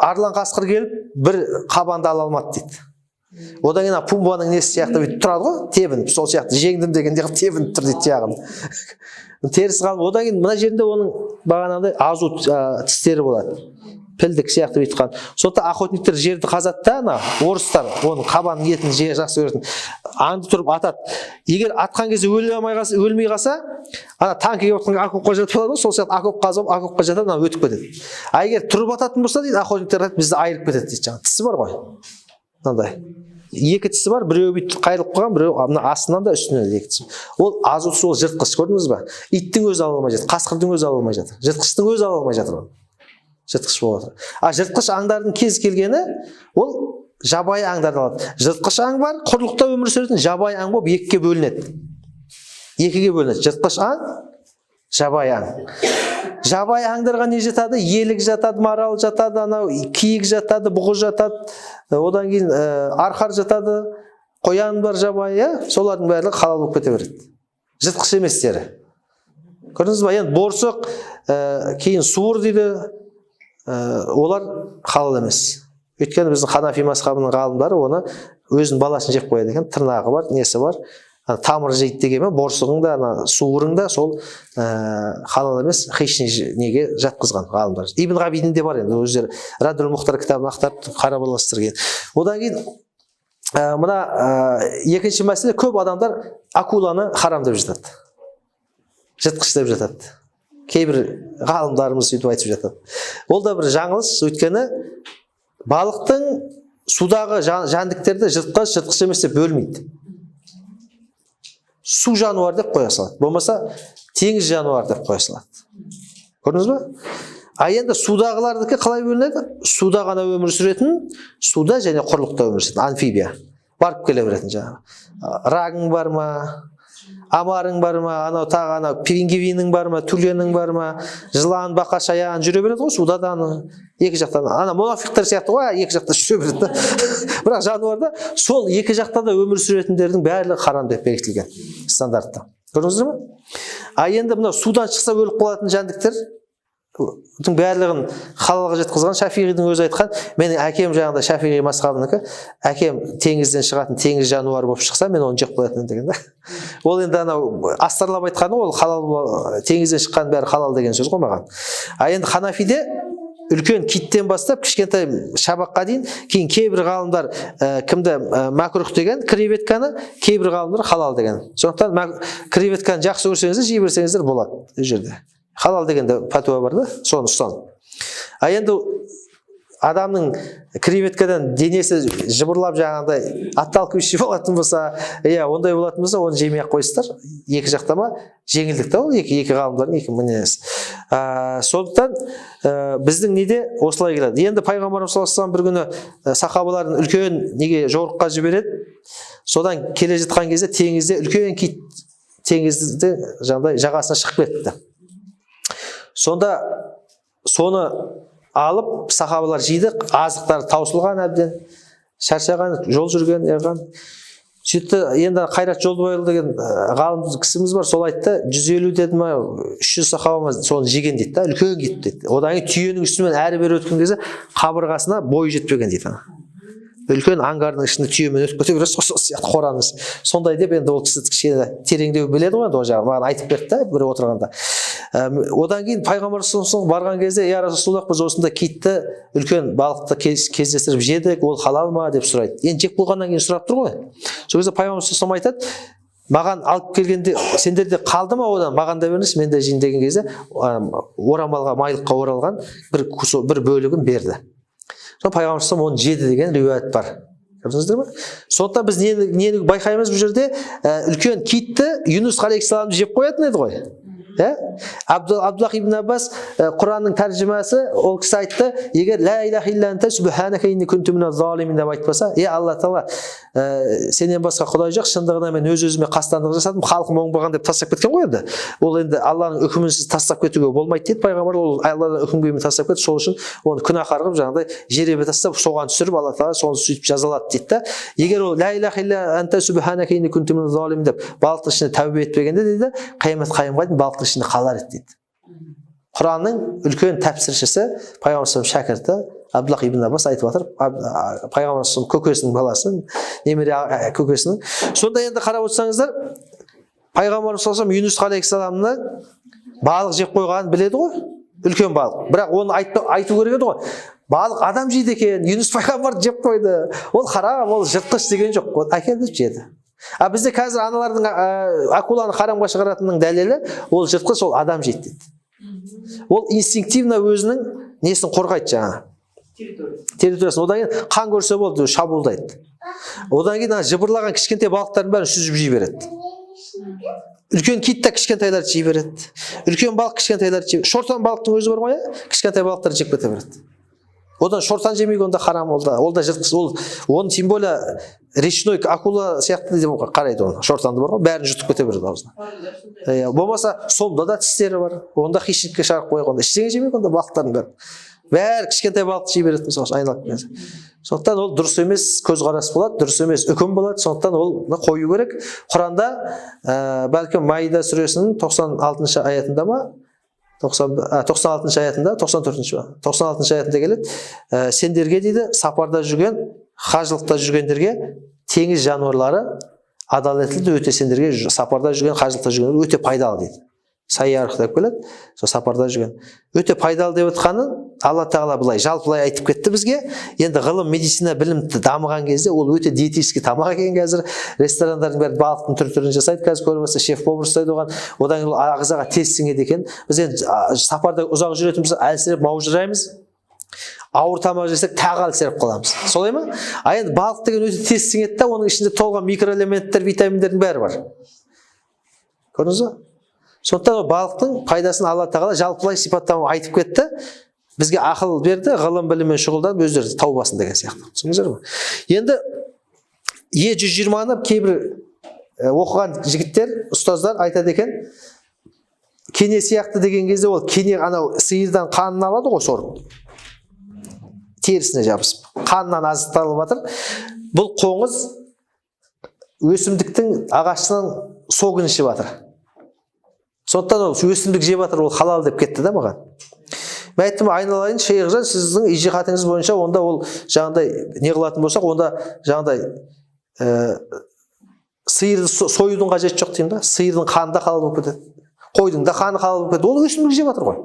арлан қасқыр келіп, бір қабанды ала алмады дейді. Одан кейін пумбаның несі сияқты тұрады ғой, тебініп, сол сияқты жеңдім дегенде тебініп тұр дейді жағын. Терісі қалып, одан кейін мына жерінде оның бағанағыдай азу тістері болады. Пілдік сияқты бүйтқан. Сондықтан охотниктер жерді қазады да, ана орыстар оның қабанның етін жақсы көретін. Аңды тұрып атады. Егер атқан кезде өлмей қалса, ана танкіге отқан окопқа жатып алады, сол сияқты окопқа жатады, ана өтіп кетеді. А егер тұрып ататын болса дейді, охотниктер бізді айырып кетеді дейді, жаңағы тісі бар ғой. мынандай екі тісі бар, біреуі бүйтіп қайырылып қалған, біреуі мына астынан да үстінен екі тісі. Ол азу тісі, ол жыртқыш, көрдіңіз ба? Иттің өзі ала алмай жатыр, қасқырдың өзі ала алмай жатыр, жыртқыштың өзі ала алмай жатыр. Жыртқыш болып жатыр. Жыртқыш аңдардың кез келгені ол жабайы аңдарды алады. Жыртқыш аң бар, құрлықта өмір сүретін, жабайы аң болып екіге бөлінеді. Жыртқыш аң, жабайы аң. Жабайы аңдарға не жатады? Елік жатады, марал жатады, анау киік жатады, бұғы жатады, одан кейін арқар жатады, қоян бар жабайы, солардың барлығы халал болып кете береді. Жыртқыш еместері. Көрдіңіз ба? Енді борсық, кейін суыр дейді, олар халал емес. Өйткені біздің Ханафи мазхабының ғалымдары оны өзінің баласын жеп қояды екен, тырнағы бар, несі бар. Тамыр жейді дегенмен, борсығың да, суырың да сол халал емес, хищный неге жатқызған ғалымдар. Ибн Ғабидин де бар енді, өздері Раддул Мұхтар кітабын ақтарып қарап аласыздар. Одан кейін мына екінші мәселе, көп адамдар акуланы харам деп жатады. Жыртқыш деп жатады. Кейбір ғалымдарымыз сөйтіп айтып жатады. Ол да бір жаңылыс, өйткені балықтың судағы жәндіктерді жыртқыш емес деп бөлмейді. Су жануар деп қоя салады. Болмаса теңіз жануар деп қоя салады. Көрдіңіз ба? Енді судағылардікі қалай бөлінеді? Суда ғана өмір сүретін, суда және құрлықта өмір сүретін амфибия. Барып келе беретін жаңағы. Рагың бар ма? Амарың бар ма, анау тағы анау пингвинің бар ма, түленің бар ма, жылан, бақа, шаян жүре береді ғой суда да, екі жақтан. Ана мұнафиқтар сияқты ғой, екі жақта жүре береді. Бірақ жануарда сол екі жақта да өмір сүретіндердің барлығы харам деп бекітілген стандартта. Көрдіңіздер ме? Енді мынау судан шықса өліп қалатын жәндіктер барлығын халалға жеткізген Шафиғидің өзі айтқан, менің әкем жаңағыда Шафиғи мазхабынікі, әкем теңізден шығатын теңіз жануары болып шықса, мен оны жеп қоятын деген да. Ол енді анау астарлап айтқаны, ол халал, теңізден шыққан бәрі халал деген сөз ғой маған. Енді Ханафиде үлкен киттен бастап кішкентай шабаққа дейін, кейін кейбір ғалымдар кімді макрух деген, креветканы, кейбір ғалымдар халал деген. Сондықтан креветканы жақсы көрсеңіздер, жей берсеңіздер болады бұл жерде. Халал дегенде пәтуа бар да, соны ұстанып. Енді адамның креветкадан денесі жыбырлап жаңағыдай отталкивающий болатын болса, ондай болатын болса, оны жемей-ақ қойсыздар. Екі жақтама жеңілдік та ол, екі ғалымдардың екі мінезі. Сондықтан біздің неде осылай келеді. Енді пайғамбарымыз саллаллаху алейхи вассалам бір күні сахабаларын үлкен неге жорыққа жібереді. Содан келе жатқан кезде теңізде үлкен кит теңізде жаңағыдай жағасына шығып кетті. Сонда соны алып сахабалар жейді, азықтары таусылған әбден, шаршаған, жол жүрген, сөйтті. Енді Қайрат Жолдыбайұлы деген ғалым кісіміз бар, сол айтты, 150 деді ма, 300 сахабамыз соны жеген дейді да, үлкен кетті дейді. Одан кейін түйенің үстімен әрі-бері өткен кезде қабырғасына бойы жетпеген дейді. Үлкен ангардың ішінде түйемен өтіп кете бересіз, сол сияқты қорамыз. Сондай деп енді ол кісі кішкене тереңдеу біледі ғой енді ол жағы. Маған айтып берді да бір отырғанда. Одан кейін пайғамбар саллаллаху барған кезде, я Расулаллах, біз осында китті, үлкен балықты кездестіріп жедік, ол халал ма деп сұрайды. Енді жеп болғаннан кейін сұрап тұр ғой. Сол кезде пайғамбар саллаллаху айтады, маған алып келгенде сендерде қалды ма одан, маған да беріңіз, мен де жейін деген кезде орамалға, майлыққа оралған бір бөлігін берді. Пайғамбар оны жеді деген риуаят бар. Көрдіңіздер ме? Сондықтан біз нені байқаймыз бұл жерде? Үлкен китті Юнус алейхиссаламды жеп қоятын еді ғой. Абдуллах ибн Аббас Құранның тәржімасы, ол кісі айтты, егер ла илаха илля анта субханака инни кунту миназ залимин деп айтпаса, Алла Тағала, сенен басқа құдай жоқ, шындығында мен өз-өзіме қастандық жасадым, халқым оңбаған деп тастап кеткен ғой енді. Ол енді Алланың үкімінсіз тастап кетуге болмайды дейді пайғамбар. Ол Алланың үкімімен тастап кетті, сол үшін оны күнәһар қылып жаңағыдай жеребе тастап, соған түсіріп Алла Тағала соны сөйтіп жазалады дейді да. Егер ол ла илаха илля анта субханака инни кунту миназ залимин деп балықтың ішіне тәубе етпегенде дейді, қиямет қайымға дейін балықтың ішінде қалар еді дейді. Құранның үлкен тәпсіршісі, пайғамбар шәкірті Абдуллах ибн Аббас айтып жатыр, пайғамбар көкесінің баласы, немере көкесінің. Сонда енді қарап отырсаңыздар, пайғамбар Юнус алейхиссаламны балық жеп қойғанын біледі ғой, үлкен балық. Бірақ оны айту керек еді ғой. Балық адам жейді екен, Юнус пайғамбарды жеп қойды. Ол харам, ол жыртқыш деген жоқ. Ол әкелді жеді. Бізде қазір аналардың акуланы харамға шығаратынның дәлелі, ол жыртқыш, ол адам жейді дейді. Ол инстинктивно өзінің несін қорғайды жаңа. территориясын. Одан кейін қан көрсе болды, шабуылдайды. Одан кейін жыбырлаған кішкентай балықтардың бәрін сүзіп жей береді. Үлкен кит та кішкентайларды жей береді. Үлкен балық кішкентайларды жей. Шортан балықтың өзі бар ғой, кішкентай балықтар жеп кете береді. Одан шортан жемейді, онда харам, ол да жыртқыш. Оны тем более речной акула сияқты деп қарайды оны. Шортанды бар ғой, бәрін жұтып кете береді аузына. Болмаса сомда да тістері бар. Онда хищникке шағып қойған. Ештеңе жемейді онда балықтардың бәрі. Бәрі кішкентай балықты жей береді, мысалы, айналып келсе. Сондықтан ол дұрыс емес көзқарас болады, дұрыс емес үкім болады. Сондықтан ол қою керек. Құранда бәлкім Маида сүресінің 96 аятында ма? 96 аятында, 94 аятында келеді. Сендерге дейді, сапарда жүрген, қажылықта жүргендерге теңіз жануарлары адалетлі өте, сендерге сапарда жүрген, қажылықта жүргендерге өте пайдалы дейді. Сайярық деп келеді, сол сапарда жүрген. Өте пайдалы деп отқанын Алла Тағала былай жалпылай айтып кетті бізге. Енді ғылым, медицина, білімді дамыған кезде ол өте диетический тамақ екен. Қазір ресторандардың бәрі балықтың түр-түрін жасайды. Қазір көріп отырсыз, шеф-повар ұстайды оған. Одан кейін ағзаға тез сіңеді екен. Біз енді сапарда ұзақ жүретін болсақ, әлсіреп маужыраймыз. Ауыр тамақ жесек тағы әлсіреп қаламыз. Солай ма? А енді балық деген өте тез сіңеді да, оның ішінде толған микроэлементтер, витаминдердің бәрі бар. Көрдіңіз ба? Сондықтан балықтың пайдасын Алла Тағала жалпылай сипаттама айтып кетті. Бізге ақыл берді, ғылым біліммен шұғылданып өздері тауып деген сияқты. Түсіндіңіздер ме? Енді Е120-ны кейбір оқыған жігіттер, ұстаздар айтады екен, кене сияқты деген кезде ол кене анау сиырдан қанын алады ғой, сорып. Терісіне жабысып, қанынан азықталып жатыр. Бұл қоңыз өсімдіктің ағашынан согын ішіп жатыр. Сондықтан ол өсімдік жеп жатыр, ол халал деп кетті да маған. Мен айттым, айналайын, шейхжан, сіздің ижтихатыңыз бойынша онда ол жаңағыдай не қылатын болсақ, онда жаңағыдай сиырды союдың қажеті жоқ деймін да. Сиырдың қаны да халал болып кетеді. Қойдың да қаны халал болып кетеді. Ол өсімдік жеп жатыр ғой.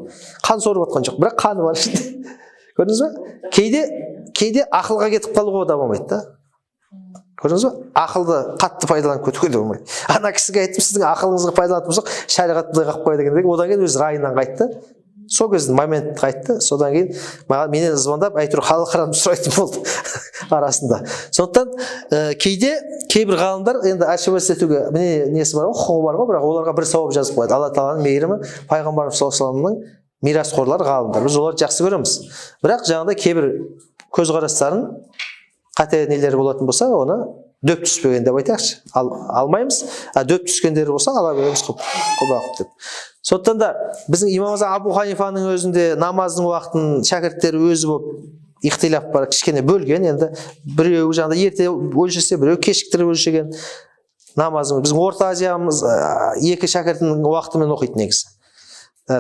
Қан сорып жатқан жоқ, бірақ қаны бар ішінде. Көрдіңіз бе? Кейде ақылға кетіп қалуға да болмайды да. Көрдіңіз бе? Ақылды қатты пайдаланып кетуге де болмайды. Ана кісіге айттым, сіздің ақылыңызға пайдаланып болсақ, шариғат былай қылып қойды деген. Одан кейін өз райынан қайтты. Сол кездің момент қайтты. Содан кейін маған менен звондап, әйтеуір халықараны сұрайтын болды арасында. Сондықтан кейбір ғалымдар енді ашыбас етуге міне несі бар ғой, құқығы бар ғой, бірақ оларға бір сауап жазып қояды. Алла Тағаланың мейірімі, пайғамбарымыз саллаллаху алейхи вассаламның мирасқорлар ғалымдар. Біз оларды жақсы көреміз. Бірақ жаңағыдай кейбір көзқарастарын қате нелері болатын болса, оны дөп түспеген деп айтайықшы. Алмаймыз. Дөп түскендері болса, ала береміз құбақып деп. Сондықтан да біздің имам Абу Ханифаның өзінде намаздың уақытын шәкірттері өзі болып ихтилаф бар, кішкене бөлген. Енді біреу жаңағыда ерте өлшесе, біреу кешіктіріп өлшеген намазын. Біздің Орта Азиямыз екі шәкірттің уақытымен оқиды негізі.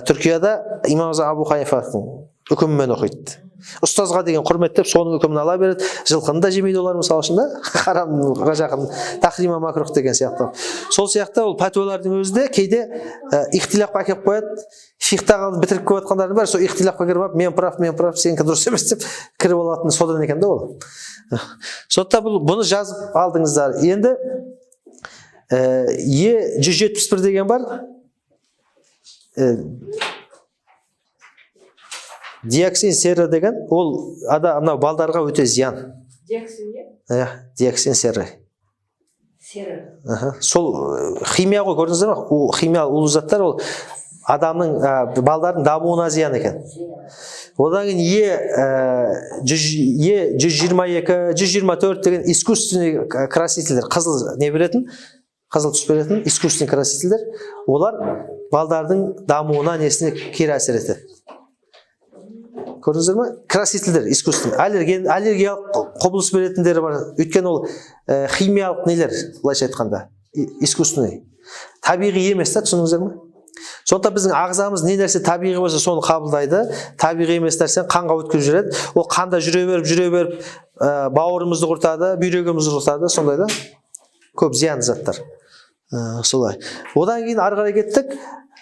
Түркияда имам Абу Ханифаның үкімімен оқиды. Ұстазға деген құрметтеп, соның үкімін ала береді. Жылқыны да жемейді олар, мысалы үшін да, харамға жақын, тахрима макрух деген сияқты. Сол сияқты ол пәтуалардың өзі де кейде ихтилафқа әкеліп қояды. Фихтаға бітіріп келіп жатқандардың бәрі сол ихтилафқа кіріп алып, мен прав, сенікі дұрыс емес деп кіріп алатын содан екен да ол. Сондықтан бұны жазып алдыңыздар. Енді Е171 деген бар. Диоксин сері деген, ол мынау балдарға өте зиян. Диоксин не? Диоксин сері. Сері. Сол химия ғой, көрдіңіздер ме? Ол химия улы заттар, ол адамның балдардың дамуына зиян екен. Одан кейін Е122, 124 деген искусственный красителер, қызыл не беретін, қызыл түс беретін искусственный красителер, олар балдардың дамуына несіне кері әсер етеді. Көрдіңіздер ме? Красителдер, искусственный. Аллергиялық құбылыс беретіндері бар. Өйткені ол химиялық нелер, былайша айтқанда, искусственный. Табиғи емес та, түсініңіздер ме? Сондықтан біздің ағзамыз не нәрсе табиғи болса соны қабылдайды. Табиғи емес нәрсені қанға өткізіп жүреді. Ол қанда жүре беріп, бауырымызды құртады, бүйрегімізді құртады, сондай да. Көп зиян заттар. Солай. Одан кейін ары қарай кеттік.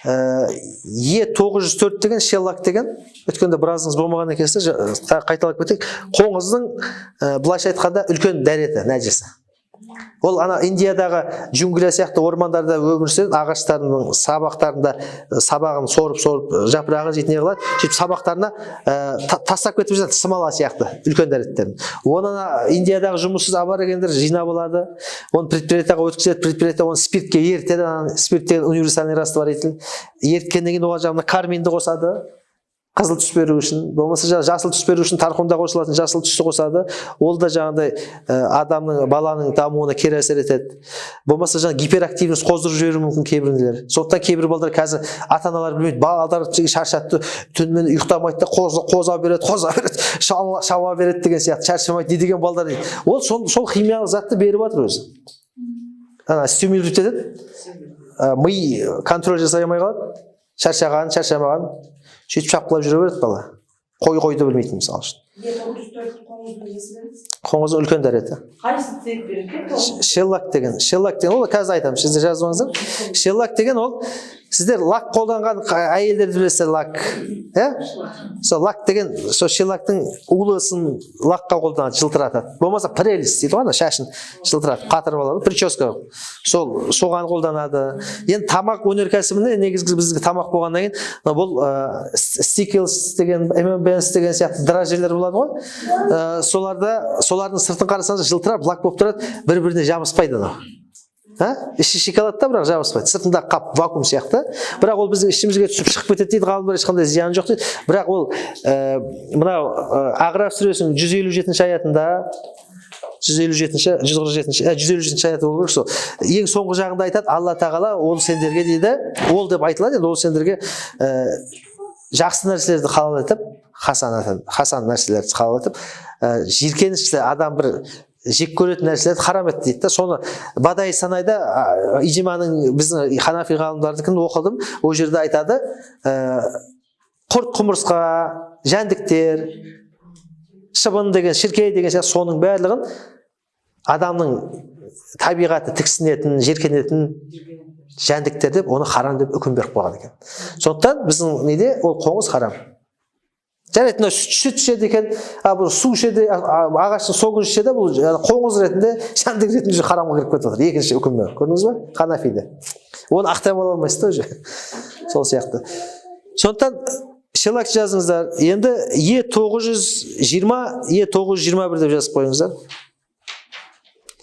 Е904 деген шеллак деген, өткенде біразыңыз болмаған екенсіз, қайталап кетейік. Қоңыздың былайша айтқанда үлкен дәреті, нәжісі. Ол ана Индиядағы джунгля сияқты ормандарда өмір сүреді, ағаштардың сабақтарында сабағын сорып жапырағын жейтін қылады. Сөйтіп сабақтарына тастап кетіп жатады, смола сияқты үлкен дәреттерін. Оны Индиядағы жұмыссыз аборигендер жинап алады, оны предприятияға өткізеді, предприятие оны спиртке ерітеді, спирт деген универсальный растворитель. Еріткеннен кейін оған жағына карминді қосады, қызыл түс беру үшін, болмаса жасыл түс беру үшін тархунда қосылатын жасыл түсті қосады. Ол да жаңағыдай адамның, баланың дамуына кері әсер етеді. Болмаса жаңа гиперактивность қоздырып жіберуі мүмкін кейбіреулер. Сондықтан кейбір балдар қазір ата-аналар білмейді, балалар шаршатты, түнімен ұйықтамайды да қоза береді, шауа береді деген сияқты, шаршамайды не деген балдар дейді. Ол сол химиялық затты беріп жатыр өзі. Ана стимулировать етеді. Ми контроль жасай алмай қалады. Шаршаған, шаршамаған. Сөйтіп шапқылап жүре береді бала. Қойды білмейтін мысал үшін. Қоңыздың үлкен дәреті. Қайсы тек береді? Шеллак деген. Ол қазір айтамын, сіздер жазып алыңыздар. Шеллак деген ол сіздер лак қолданған әйелдерді білесіздер, лак. Сол лак деген, сол шеллактың улысын лакқа қолданады, жылтыратады. Болмаса прелесть дейді ғой, шашын жылтыратып, қатырып алады, прическа. Соған қолданады. Енді тамақ өнеркәсібінде негізгі бізге тамақ болғаннан кейін, бұл стиклс деген, ММБНС деген сияқты дрожжелер болады ғой. Солардың сыртын қарасаңыз жылтырап, лак болып тұрады, бір-біріне жабыспайды анау. Іші шоколадта, бірақ жабыспайды. Сыртында қап вакуум сияқты. Бірақ ол біздің ішімізге түсіп шығып кетеді дейді, ғалымдар, ешқандай зияны жоқ дейді. Бірақ ол мынау Ағраф сүресінің 157-ші аятында 147-ші аяты болу керек сол. Ең соңғы жағында айтады, Алла тағала ол сендерге дейді, ол деп айтылады, ол сендерге жақсы нәрселерді халал етіп, хасан нәрселерді халал етіп, жиіркенішті адам бір жек көретін нәрселерді харам етті дейді. Соны Бадай санайда ижманың біздің ханафи ғалымдардікін оқыдым. Ол жерде айтады, құрт құмырсқа, жәндіктер, шыбын деген, шіркей деген сияқты соның барлығын адамның табиғаты тіксінетін, жеркенетін жәндіктер деп оны харам деп үкім беріп қойған екен. Сондықтан біздің неде ол қоңыз харам. Жарайды, сүт ішеді екен, бұл су ішеді, ағаштың соғын ішеді, бұл қоңыз ретінде, жәндік ретінде харамға кіріп кетіп отыр. Екінші үкімі. Көрдіңіз ба? Ханафиде. Оны ақтап ала алмайсыз да уже. Сол сияқты. Сондықтан шеллак жазыңыздар. Енді Е920, Е921 деп жазып қойыңыздар.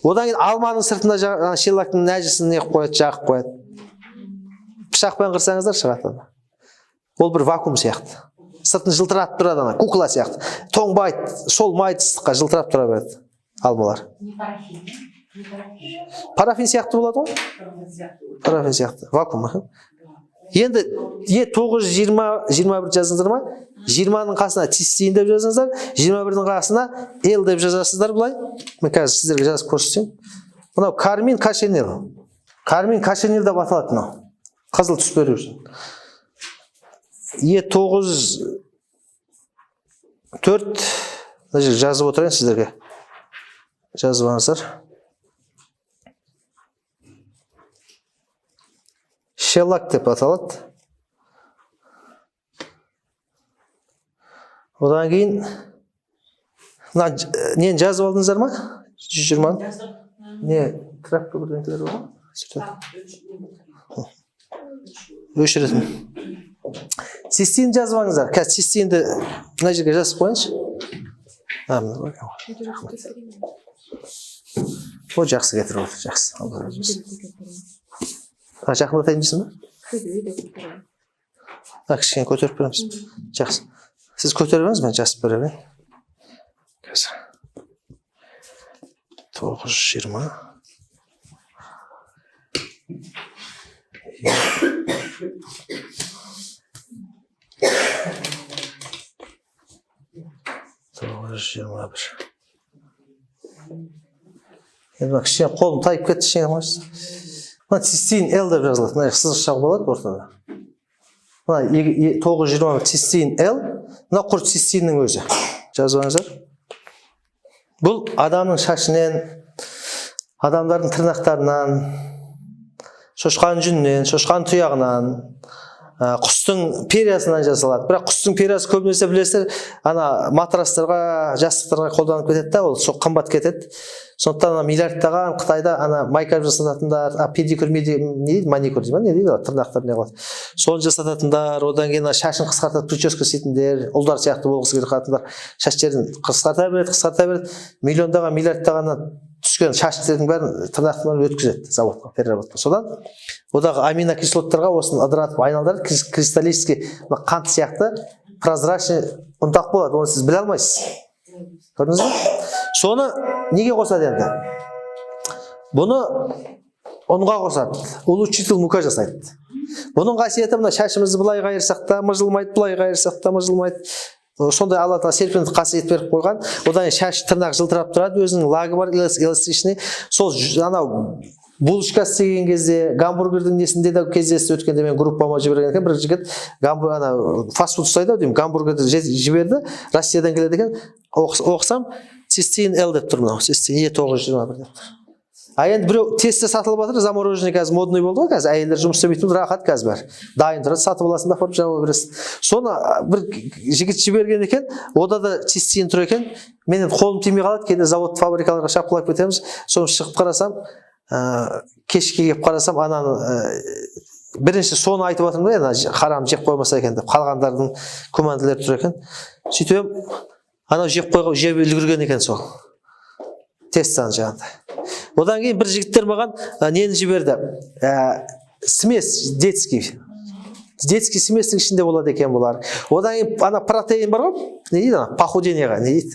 Одан кейін алманың сыртында шеллактың нәжісін неғып қояды, жағып қояды. Пышақпен қырсаңыздар шығады. Ол бір вакуум сияқты. Сыртын жылтыратып тұрады ана, кукла сияқты. Тоңбайды, солмайды ыстыққа, жылтырап тұра береді алмалар. Парафин сияқты болады ғой? Парафин сияқты, вакуум. Енді Е920-21 жазыңыздар ма? 20-ның қасына цистеин деп жазыңыздар, 21-дің қасына L деп жазасыздар бұлай. Мен қазір сіздерге жазып көрсетсем. Мынау кармин кашенил. Кармин кашенил деп аталады мынау. Қызыл түс беру үшін. Е904 жазып отырайын сіздерге. Жазып алыңыздар. Шеллак деп аталады. Одан кейін нені жазып алдыңыздар ма? 120. Не, трапқа бірдеңкелер бар ма? Өшіретін. Цистеин жазып алыңыздар. Қазір цистеинді мына жерге жазып қойыңызшы. О, жақсы кетіріп отыр, жақсы. Жақындатайын дейсің ба? Кішкене көтеріп береміз. Жақсы. Сіз көтеріп беріңіз, мен жазып беремін. Қазір. 920. Енді кішкене қолым тайып кетті, кішкене қойшы. Мына цистеин L деп жазылады. Мына сызықша болады ортада. Мына 920 цистеин L, мына құрт цистеиннің өзі. Жазып алыңыздар. Бұл адамның шашынан, адамдардың тырнақтарынан, шошқан жүнінен, шошқан тұяғынан, құстың периясынан жасалады. Бірақ құстың периясы көбінесе білесіздер, ана матрастарға, жастықтарға қолданып кетеді да, ол қымбат кетеді. Сондықтан ана миллиардтаған Қытайда ана майка жасататындар, педикюр, не дейді, маникюр дейді ма, не дейді, тырнақтар не қылады. Соны жасататындар, одан кейін шашын қысқартады, прическа істейтіндер, ұлдар сияқты болғысы келетін қатындар шаштерін қысқарта береді, миллиондаған, миллиардтағаннан түскен шаштердің бәрін тырнақтың өткізеді заводқа, переработка. Содан одағы аминокислоттарға осыны ыдыратып айналдырады, кристаллический қант сияқты прозрачный ұнтақ болады, оны сіз біле алмайсыз. Көрдіңіз бе? Соны неге қосады енді? Бұны ұнға қосады, улучшитель мука жасайды. Бұның қасиеті мына шашымызды былай қайырсақ та мыжылмайды, былай қайырсақ та мыжылмайды. Сондай Алла Тағала серпінді қасиет беріп қойған. Одан шаш тырнақ жылтырап тұрады, өзінің лагы бар, эластичный. Сол анау булочка істеген кезде, гамбургердің несінде де кездесіп өткенде мен группама жіберген екен, бір жігіт фастфуд ұстайды деймін, гамбургерді жіберді, Россиядан келеді екен, оқысам цистеин Л деп тұр мынау, цистеин Е921 деп тұр. А енді біреу тесте сатылып жатыр, замороженный қазір модный болды ғой, қазір әйелдер жұмыс істемейтін рахат қазір бәрі. Дайын тұрады, сатып аласың да апарып жауап бересің. Соны бір жігіт жіберген екен, ода да цистеин тұр екен. Мен енді қолым тимей қалады, кейде завод фабрикаларға шапқылап кетеміз. Соны шығып қарасам, кешке келіп қарасам, ананы бірінші соны айтып жатырмын да, харам жеп қоймаса екен деп, қалғандардың командалары тұр екен. Сөйтіп анау жеп үлгерген екен сол. Тесттан жаңағыдай. Одан кейін бір жігіттер маған нені жіберді? Смес детский. Детский сместің ішінде болады екен бұлар. Одан кейін ана протеин бар ғой? Не дейді ана? Похудениеға не дейді?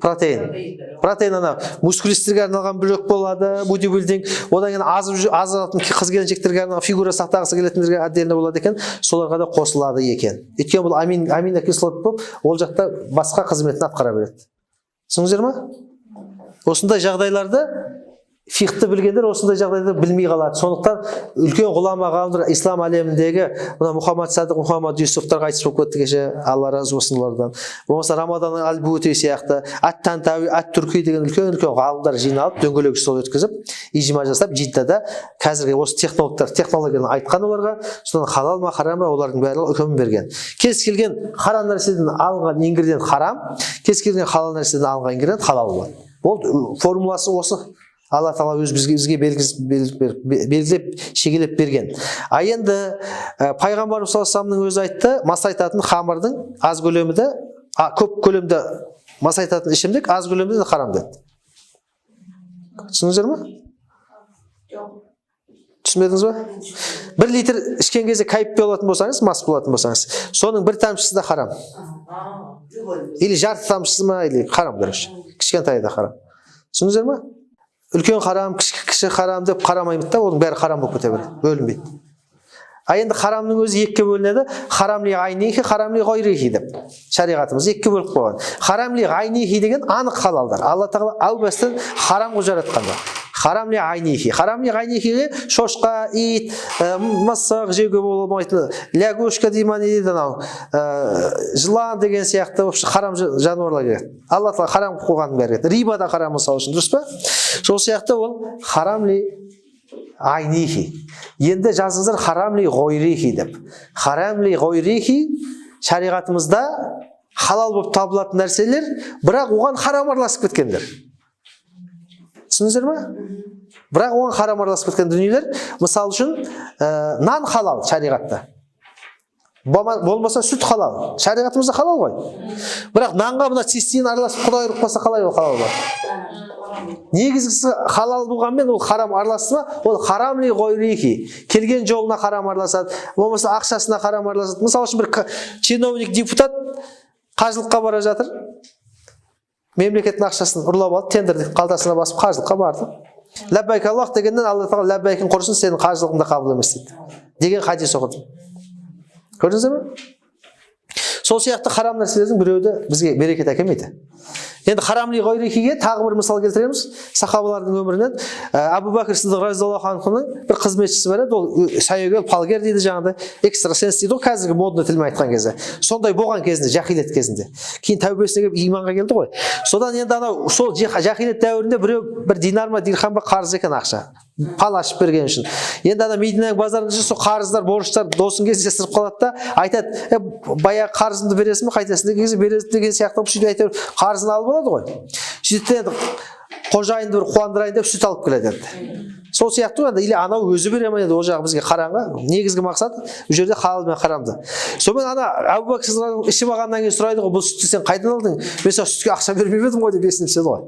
Протеин ана мускулистерге арналған бөлек болады, бодибилдинг. Одан кейін азатын қыз келіншектерге арналған фигура сақтағысы келетіндерге отдельно болады екен. Соларға да қосылады екен. Өйткені бұл аминокислот болып, ол жақта басқа қызметін атқара береді. Түсіндіңіздер ме? Осындай жағдайларды фихты білгендер осындай жағдайды білмей қалады. Сондықтан үлкен ғұлама ғалымдар ислам әлеміндегі мына Мұхаммад Садық, Мұхаммад Юсуфтарға айтып кетті кеше, Алла разы болсын олардан. Болмаса Рамадан Аль-Бути сияқты, Ат-Тантауи, Ат-Турки деген үлкен ғалымдар жиналып, дөңгелек стол өткізіп, ижма жасап, Жиддада қазіргі осы технологияны айтқан оларға, содан халал ма, харам ба, олардың барлығы үкімін берген. Кез келген харам нәрседен алынған ингредиент харам, кез келген халал нәрседен алынған ингредиент халал болады. Бұл формуласы осы. Алла Тағала өз бізге белгілеп, шегелеп берген. А енді пайғамбарымыз саллаллаху алейхи ва саллямның өзі айтты, мас айтатын хамырдың аз көлемінде, көп көлемде мас айтатын ішімдік, аз көлемде де харам деді. Түсіндіңіздер ме? Жоқ. Түсінбедіңіз ба? 1 литр ішкен кезде кайып болатын болсаңыз, мас болатын болсаңыз, соның бір тамшысы да харам. Или жарты тамшысы ма, или харам, короче. Кішкентай да харам. Түсіндіңіздер ме? Үлкен харам, кіші харам деп қарамаймыз да, оның бәрі харам болып кете береді, бөлінбейді. А енді харамның өзі екіге бөлінеді, харамли ғайнихи, харамли ғойрихи деп. Шариғатымыз екіге бөліп қойған. Харамли ғайнихи деген анық халалдар. Алла Тағала әу бастан харам қылып жаратқанда. Харамли ғайнихи. Харамли ғайнихиге шошқа, ит, мысық жеуге болмайтын, лягушка деймін не дейді анау, жылан деген сияқты харам жануарлар келеді. Алла Тағала харам қылғанның бәрі келеді. Риба да харам мысалы үшін, дұрыс па? Сол сияқты ол харамли айнихи. Енді жазыңыздар харамли ғойрихи деп. Харамли ғойрихи шариғатымызда халал болып табылатын нәрселер, бірақ оған харам араласып кеткендер. Түсіндіңіздер ме? Бірақ оған харам араласып кеткен дүниелер, мысал үшін нан халал шариғатта. Болмаса сүт халал. Шариғатымызда халал ғой. Бірақ нанға мына цистеин араласып Құдай ұрып қалса қалай ол халал бар? Негізгісі халал болғанмен ол харам араласты ма? Ол харамли ғойрихи. Келген жолына харам араласады, болмаса ақшасына харам араласады. Мысалы үшін бір чиновник, депутат қажылыққа бара жатыр. Мемлекеттің ақшасын ұрлап алды, тендерді қалтасына басып қажылыққа барды. Ләббайк Аллах дегеннен Алла Тағала ләббайкін құрсын, сенің қажылығыңды қабыл емес дейді. Деген хадис оқыды. Көрдіңіздер ме? Сол сияқты харам нәрселердің біреуді бізге берекет әкелмейді. Енді харамли ғойрихиге тағы бір мысал келтіреміз. Сахабалардың өмірінен Абу Бәкір Сиддиқ разияллаху анхуның бір қызметшісі бар еді, ол сәйегел палгер дейді жаңағыдай, экстрасенс дейді ғой қазіргі модный тілмен айтқан кезде. Сондай болған кезінде, жахилет кезінде. Кейін тәубесіне келіп иманға келді ғой. Содан енді анау сол жахилет дәуірінде біреу бір динар ма дирхам ба қарыз екен ақша. пал ашып берген үшін. Енді ана Мединаның базарында жүрсе, қарыздар, борыштар досын кездестіріп қалады да, айтады, баяғы қарызымды бересің бе, қайтасың деген кезде бересің деген сияқты сөйтіп әйтеуір қарызын алып алады ғой. Сөйтіп қожайынды бір қуандырайын деп сүт алып келеді енді. Сол сияқты ғой, или анау өзі бере ме енді, ол жағы бізге қараңғы. Негізгі мақсат бұл жерде халал мен харамды. Сонымен ана Әбу Бәкір ішіп алғаннан кейін сұрайды ғой, бұл сүтті сен қайдан алдың? Мен саған сүтке ақша бермеп едім ғой деп есіне түседі ғой.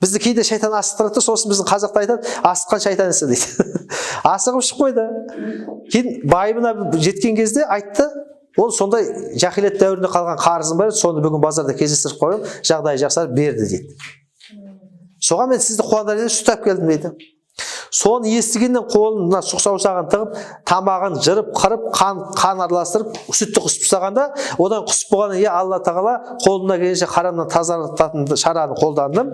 Бізді кейде шайтан асықтырады, сосын біздің қазақта айтады, асыққан шайтан ісі дейді. Асығып ішіп қойды. Кейін байыбына жеткен кезде айтты, ол сондай жахилет дәуірінде қалған қарызым бар, соны бүгін базарда кездестіріп қойып, жағдайы жақсарып берді дейді. Соған мен сізді қуандырайын деп сүт алып келдім дейді. Соны естігеннен қолын сұқ саусағын тығып, тамағын жырып, қырып, қан араластырып, сүтті құсып тастағанда, одан құсып болғаннан кейін Алла тағала қолына келгенше харамнан тазартатын шараны қолдандым.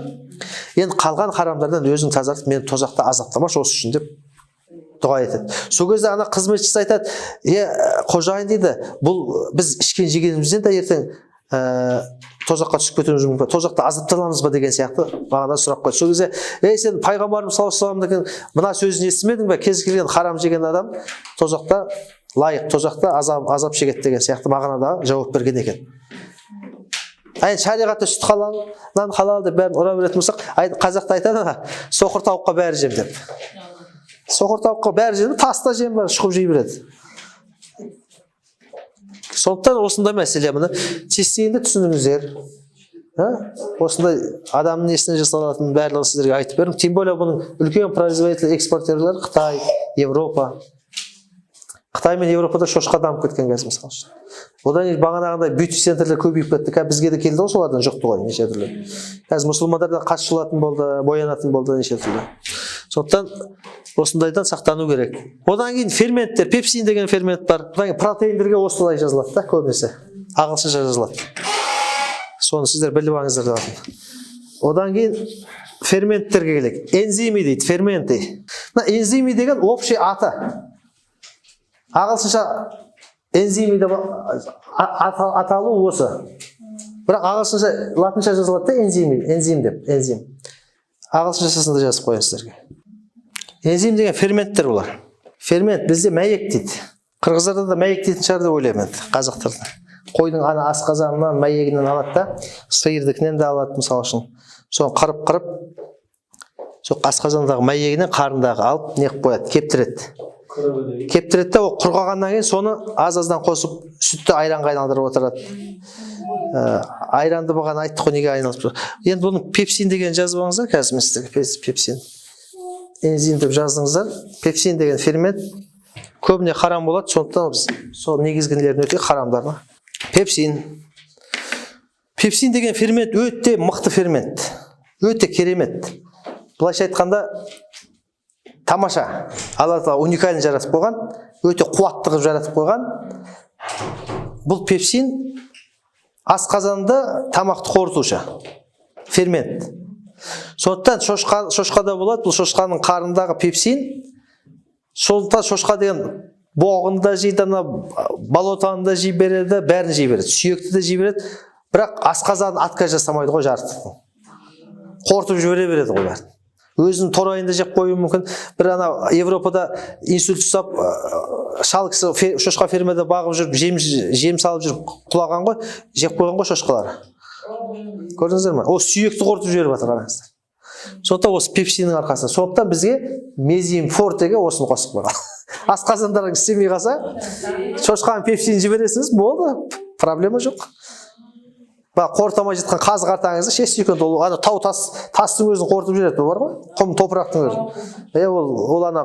Енді қалған харамдардан өзің тазартып, мені тозақта азаптамашы осы үшін деп дұға етеді. Сол кезде ана қызметшісі айтады, қожайын дейді, бұл біз ішкен жегенімізден де ертең тозаққа түсіп кетуіміз мүмкін, тозақта азапталамыз ба деген сияқты мағына сұрақ қойды. Сол кезде, сен пайғамбарымыз саллаллаху алейхи ва саллям мына сөзін естімедің бе? Кез келген харам жеген адам тозақта лайық, тозақта азап шегеді деген сияқты мағынада жауап берген екен. Шариғатта сүт халал, нан халал деп бәрін ұра беретін болсақ, қазақта айтады, соқыр тауыққа бәрі жем деп. Соқыр тауыққа бәрі жем, таста жем бар, шұқып жей береді. Сондықтан осындай мәселе мұны тестейінді түсініңіздер. Осындай адамның несіне жасалатын барлығын сіздерге айтып бердім. Тем более бұның үлкен производитель экспортерлер Қытай, Европа. Қытай мен Европада шошқа дамып кеткен қазір мысалы. Одан кейін бағанағындай бьюти центрлер көбейіп кетті. Бізге де келді ғой, солардан жұқты ғой неше түрлі. Қазір мұсылмандар да қас жұлатын болды, боянатын болды неше түрлі. Сондықтан осындайдан сақтану керек. Одан кейін ферменттер, пепсин деген фермент бар. Одан кейін протеиндерге осылай жазылады да, көбінесе. Ағылшынша жазылады. Соны сіздер біліп алыңыздар да. Одан кейін ферменттерге келек. Энзими дейді, ферменты. Энзими деген общий аты. Ағылшынша энзими деп аталу осы. Бірақ ағылшынша, латынша жазылады да энзим деп, энзим. Ағылшыншасында жазып қояйын сіздерге. Энзим деген ферменттер олар. Фермент бізде мәйек дейді. Қырғыздарда да мәйек дейтін шығар деп ойлаймын енді, қазақтарда. Қойдың ана асқазанынан, мәйегінен алады да, сиырдікінен де алады мысалы үшін. Соны қырып, сол асқазандағы мәйегінен қарындағы алып неғып қояды, кептіреді. Кептіреді да, ол құрғағаннан кейін соны аз-аздан қосып, сүтті айранға айналдырып отырады. Айранды бұған айттық қой, неге айналып тұр. Енді бұның пепсин деген жазып алыңыздар, қазір мен сіздерге пепсин. Энзим деп жаздыңыздар. Пепсин деген фермент көбіне харам болады, сондықтан біз сол негізгілерін өте харамдарына. Пепсин деген фермент өте мықты фермент. Өте керемет. Былайша айтқанда тамаша. Алла тағала уникальный жаратып қойған, өте қуатты қылып жаратып қойған. Бұл пепсин асқазанда тамақты қорытушы фермент. Сондықтан шошқада болады, бұл шошқаның қарындағы пепсин. Сондықтан шошқа деген боғында жейді, болотаны да жей береді, бәрін жей береді, сүйекті де жей береді. Бірақ асқазанын отказ жасамайды ғой жарықтықтың. Қорытып жібере береді ғой бәрін. Өзінің торайында жеп қоюы мүмкін. Бір ана Европада инсульт ұстап, шал кісі шошқа фермада бағып жүріп, жем салып жүріп құлаған ғой, жеп қойған ғой шошқалары. Көрдіңіздер ме? Ол сүйекті қорытып жіберіп жатыр, қараңыздар. Сондықтан осы пепсиннің арқасында. Сондықтан бізге мезим фортеге осыны қосып қойған. Асқазандарың істемей қалса, шошқаның пепсинін жібересіңіз, болды, проблема жоқ. Қорытамай жатқан қазы қартаңызды 6 секунд ол тау тастың өзін қорытып жібереді, бар ғой? Құм топырақтың өзін. Ол ана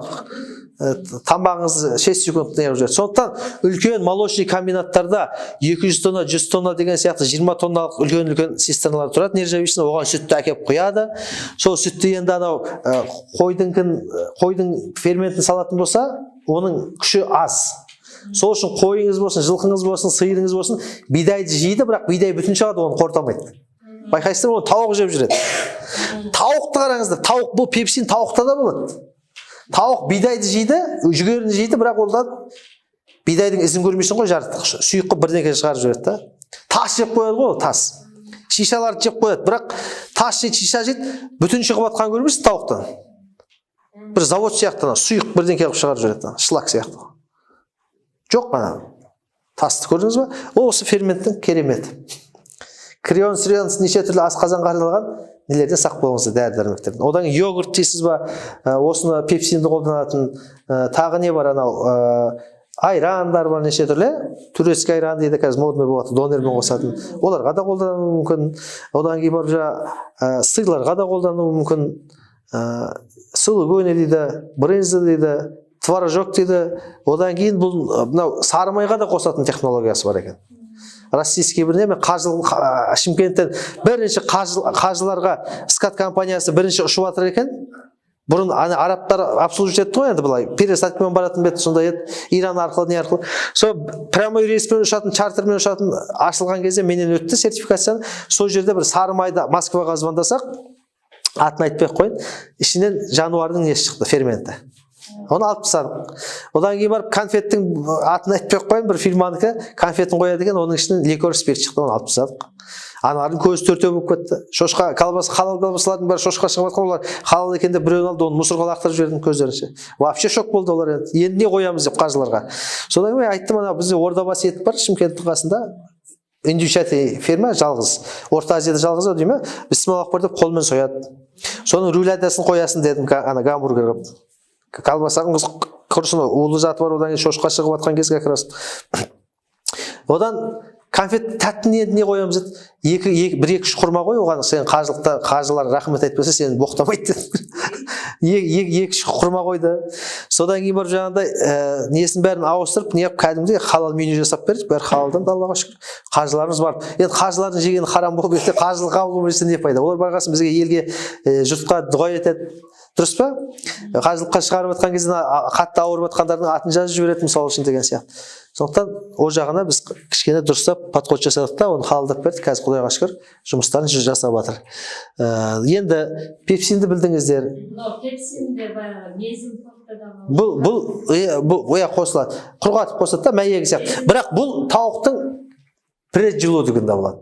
тамағыңызды 6 секунд неғып жібереді. Сондықтан үлкен молочный комбинаттарда 200 тонна, 100 тонна деген сияқты 20 тонналық үлкен цистерналар тұрады, нержавичный, оған сүтті әкеп құяды. Сол сүтті енді анау қойдың ферментін салатын болса, оның күші аз. Сол үшін қойыңыз болсын, жылқыңыз болсын, сиырыңыз болсын, бидайды жейді, бірақ бидай бүтін шығады, оны қорытамайды. Байқайсыздар, оны тауық жеп жүреді. Тауықты қараңыздар, тауық, бұл пепсин тауықта да болады. Тауық бидайды жейді, жүгеріні жейді, бірақ олдан бидайдың ізін көрмейсің ғой, жарықтық. Сұйық қып бірдеңе шығарып жібереді. Тас жеп қояды ғой, тас. Шишаларды жеп қояды, бірақ тас жейді, шиша жейді, бүтін шығып жатқанын көрмейсің тауықтан. бір завод сияқты сұйық бірдеңке қылып шығарып жібереді, шлак сияқты. Жоқ ана тасты көрдіңіз ба? Ол осы ферменттің кереметі. Крион, сирион неше түрлі асқазанға арналған нелерден сақ болыңыздар, дәрі-дәрмектерден. Одан кейін йогурт дейсіз ба, осыны пепсинді қолданатын, тағы не бар, анау айрандар бар неше түрлі, турецкий айран дейді, қазір модный болады, донермен қосатын. Оларға да қолдану мүмкін. Одан кейін бар сыйларға да қолдану мүмкін. Сулугуни дейді, брынза дейді, творожок дейді. Одан кейін бұл мынау сары майға да қосатын технологиясы бар екен. Российский біріне мен Шымкенттен бірінші қажыларға скат компаниясы бірінші ұшып жатыр екен. Бұрын арабтар обслуживать етті ғой, енді былай пересадкамен баратын бет, сонда еді Иран арқылы, не арқылы. Сол прямой рейспен ұшатын, чартермен ұшатын ашылған кезде менен өтті сертификацияны. Сол жерде бір сары майда Москваға звондасақ, атын айтпай қойын, ішінен жануардың несі шықты, ферменті. Оны алып тастадық. Одан кейін барып конфеттің атын айтпай қойын, бір фирманікі конфетін қояды екен, оның ішінен ликер спирт шықты, оны алып тастадық. Аналардың көзі төртеу болып кетті. Шошқа колбаса, халал колбасалардың бәрі шошқа шығып жатқан, олар халал екен деп біреуін алды, оны мусорға лақтырып жіберді көздерінше. Вообще шок болды олар енді. Енді не қоямыз деп қажыларға. Содан кейін айттым, ана бізде Ордабасы ет бар, Шымкенттің қасында. Индюшати ферма жалғыз. Орта Азияда жалғыз ау деймін. Бисмиллах бар деп қолмен сояды. Соның рюлядасын қоясын дедім, ана гамбургер қылып. Колбасаның құрсын улы заты бар, одан кейін шошқа шығып жатқан кез как раз. Одан конфет тәттіне не қоямыз еді? Бір-екі құрма қой, оған сен қажылар рахмет айтпаса, сені боқтамайды деді. Екі құрма қойды. Содан кейін барып жаңағыдай несін бәрін ауыстырып, неғып кәдімгідей халал меню жасап бердік. Бәрі халалдан, Аллаға шүкір. Қажыларымыз барып. Енді қажылардың жегені харам болып кетсе, қажылық қабыл болмаса не пайда? Олар барғасын бізге елге, жұртқа дұға етеді. Дұрыс па? Қажылыққа шығарып жатқан кезде қатты ауырып жатқандардың атын жазып жібереді, мысалы үшін деген сияқты. Сондықтан ол жағына біз кішкене дұрыстап подход жасадық та, оны халалдап бердік. Қазір Құдайға шүкір жұмыстарын жасап жатыр. Енді пепсинді білдіңіздер. Пепсинді баяғы мезім бұл қосылады. Құрғатып қосылады да, мәйегі сияқты. Бірақ бұл тауықтың преджелудогында болады.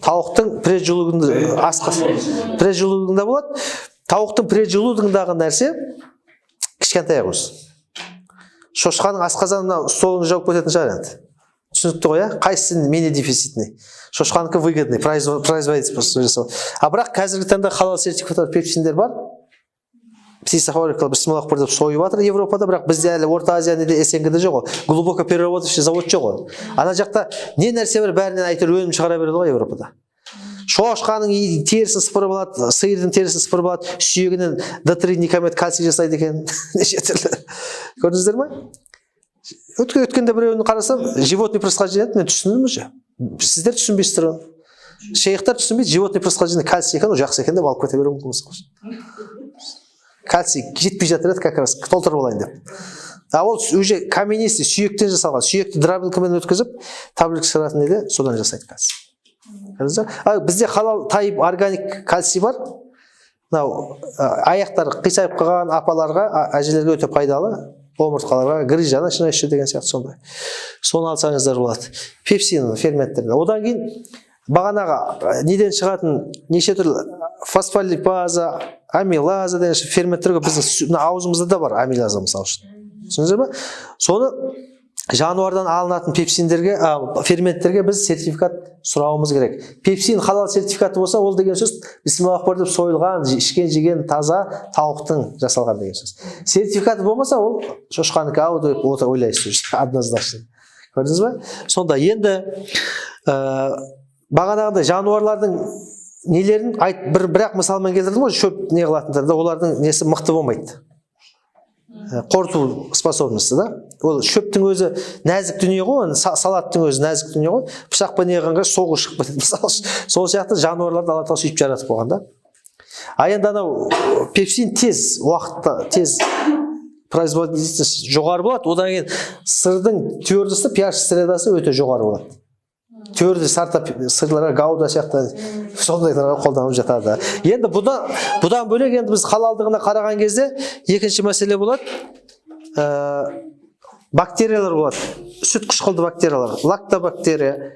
Тауықтың преджелудогында болады. Тауықтың преджелудогындағы нәрсе кішкентай қыз. Шошқаның асқазанына столын жауып кететін шығар енді. Түсінікті ғой, қайсысы менее дефицитный. Шошқаныкі выгодный, производитель жасау. Бірақ қазіргі таңда халал сертификаттар пепсиндер бар. Птицефабрикалар бисмиллах деп сойып жатыр Европада, бірақ бізде әлі Орта Азияда СНГ-де жоқ ғой. Глубоко переработочный завод жоқ ғой. Ана жақта не нәрсе бар, бәрінен әйтеуір өнім шығара береді ғой Европада. Шошқаның терісін сыпырып алады, сиырдың терісін сыпырып алады, сүйегінен D3 никомет кальций жасайды екен. Неше түрлі. Көрдіңіздер ме? Өткенде біреуін қарасам, животный происхождение, мен түсіндім уже. Сіздер түсінбейсіздер оны. Шейхтар түсінбейді, животный происхождение кальций екен, ол жақсы екен деп алып кете беруі мүмкін. Кальций жетпей жатыр еді, как раз толтырып алайын деп. Ол уже каменистый, сүйектен жасалған, сүйекті дробилкамен өткізіп, таблетка шығаратын еді, содан жасайды кальций. Бізде халал тайып органик кальций бар. Аяқтары қисайып қалған апаларға, әжелерге өте пайдалы. Омыртқаларға, грыжа, начинающий деген сияқты сондай. Соны алсаңыздар болады. Пепсин ферменттерден. Одан кейін бағанаға неден шығатын неше түрлі фосфолипаза, амилаза деген ферменттерге біздің аузымызда да бар, амилаза мысалы үшін. Түсіндіңіздер ме? Соны жануардан алынатын пепсиндерге, ферменттерге біз сертификат сұрауымыз керек. Пепсин халал сертификаты болса, ол деген сөз бисмиллах деп сойылған, ішкен жеген таза тауықтың жасалған деген сөз. Сертификаты болмаса, ол шошқаныкі ау деп ойлайсыз, однозначно. Көрдіңіз бе? Сонда енді бағанағыдай жануарлардың нелерін бір-ақ мысалмен келтірдім ғой, шөп не қылатындар, олардың несі мықты болмайды. Қорыту способности, да? Ол шөптің өзі нәзік дүние ғой, салаттың өзі нәзік дүние ғой. Пышақпен неғанға соғы шығып кетеді. Сол сияқты жануарларды Алла Тағала сөйтіп жаратып қойған да. Енді анау пепсин тез уақытта, тез производительность жоғары болады. Одан кейін сырдың твердісі, pH средасы өте жоғары болады. Тверді сырларға гауда сияқты сондайларға қолданып жатады. Енді бұдан бөлек енді біз халалдығына қараған кезде екінші мәселе болады. Бактериялар болады. Сүт қышқылды бактериялар, лактобактерия,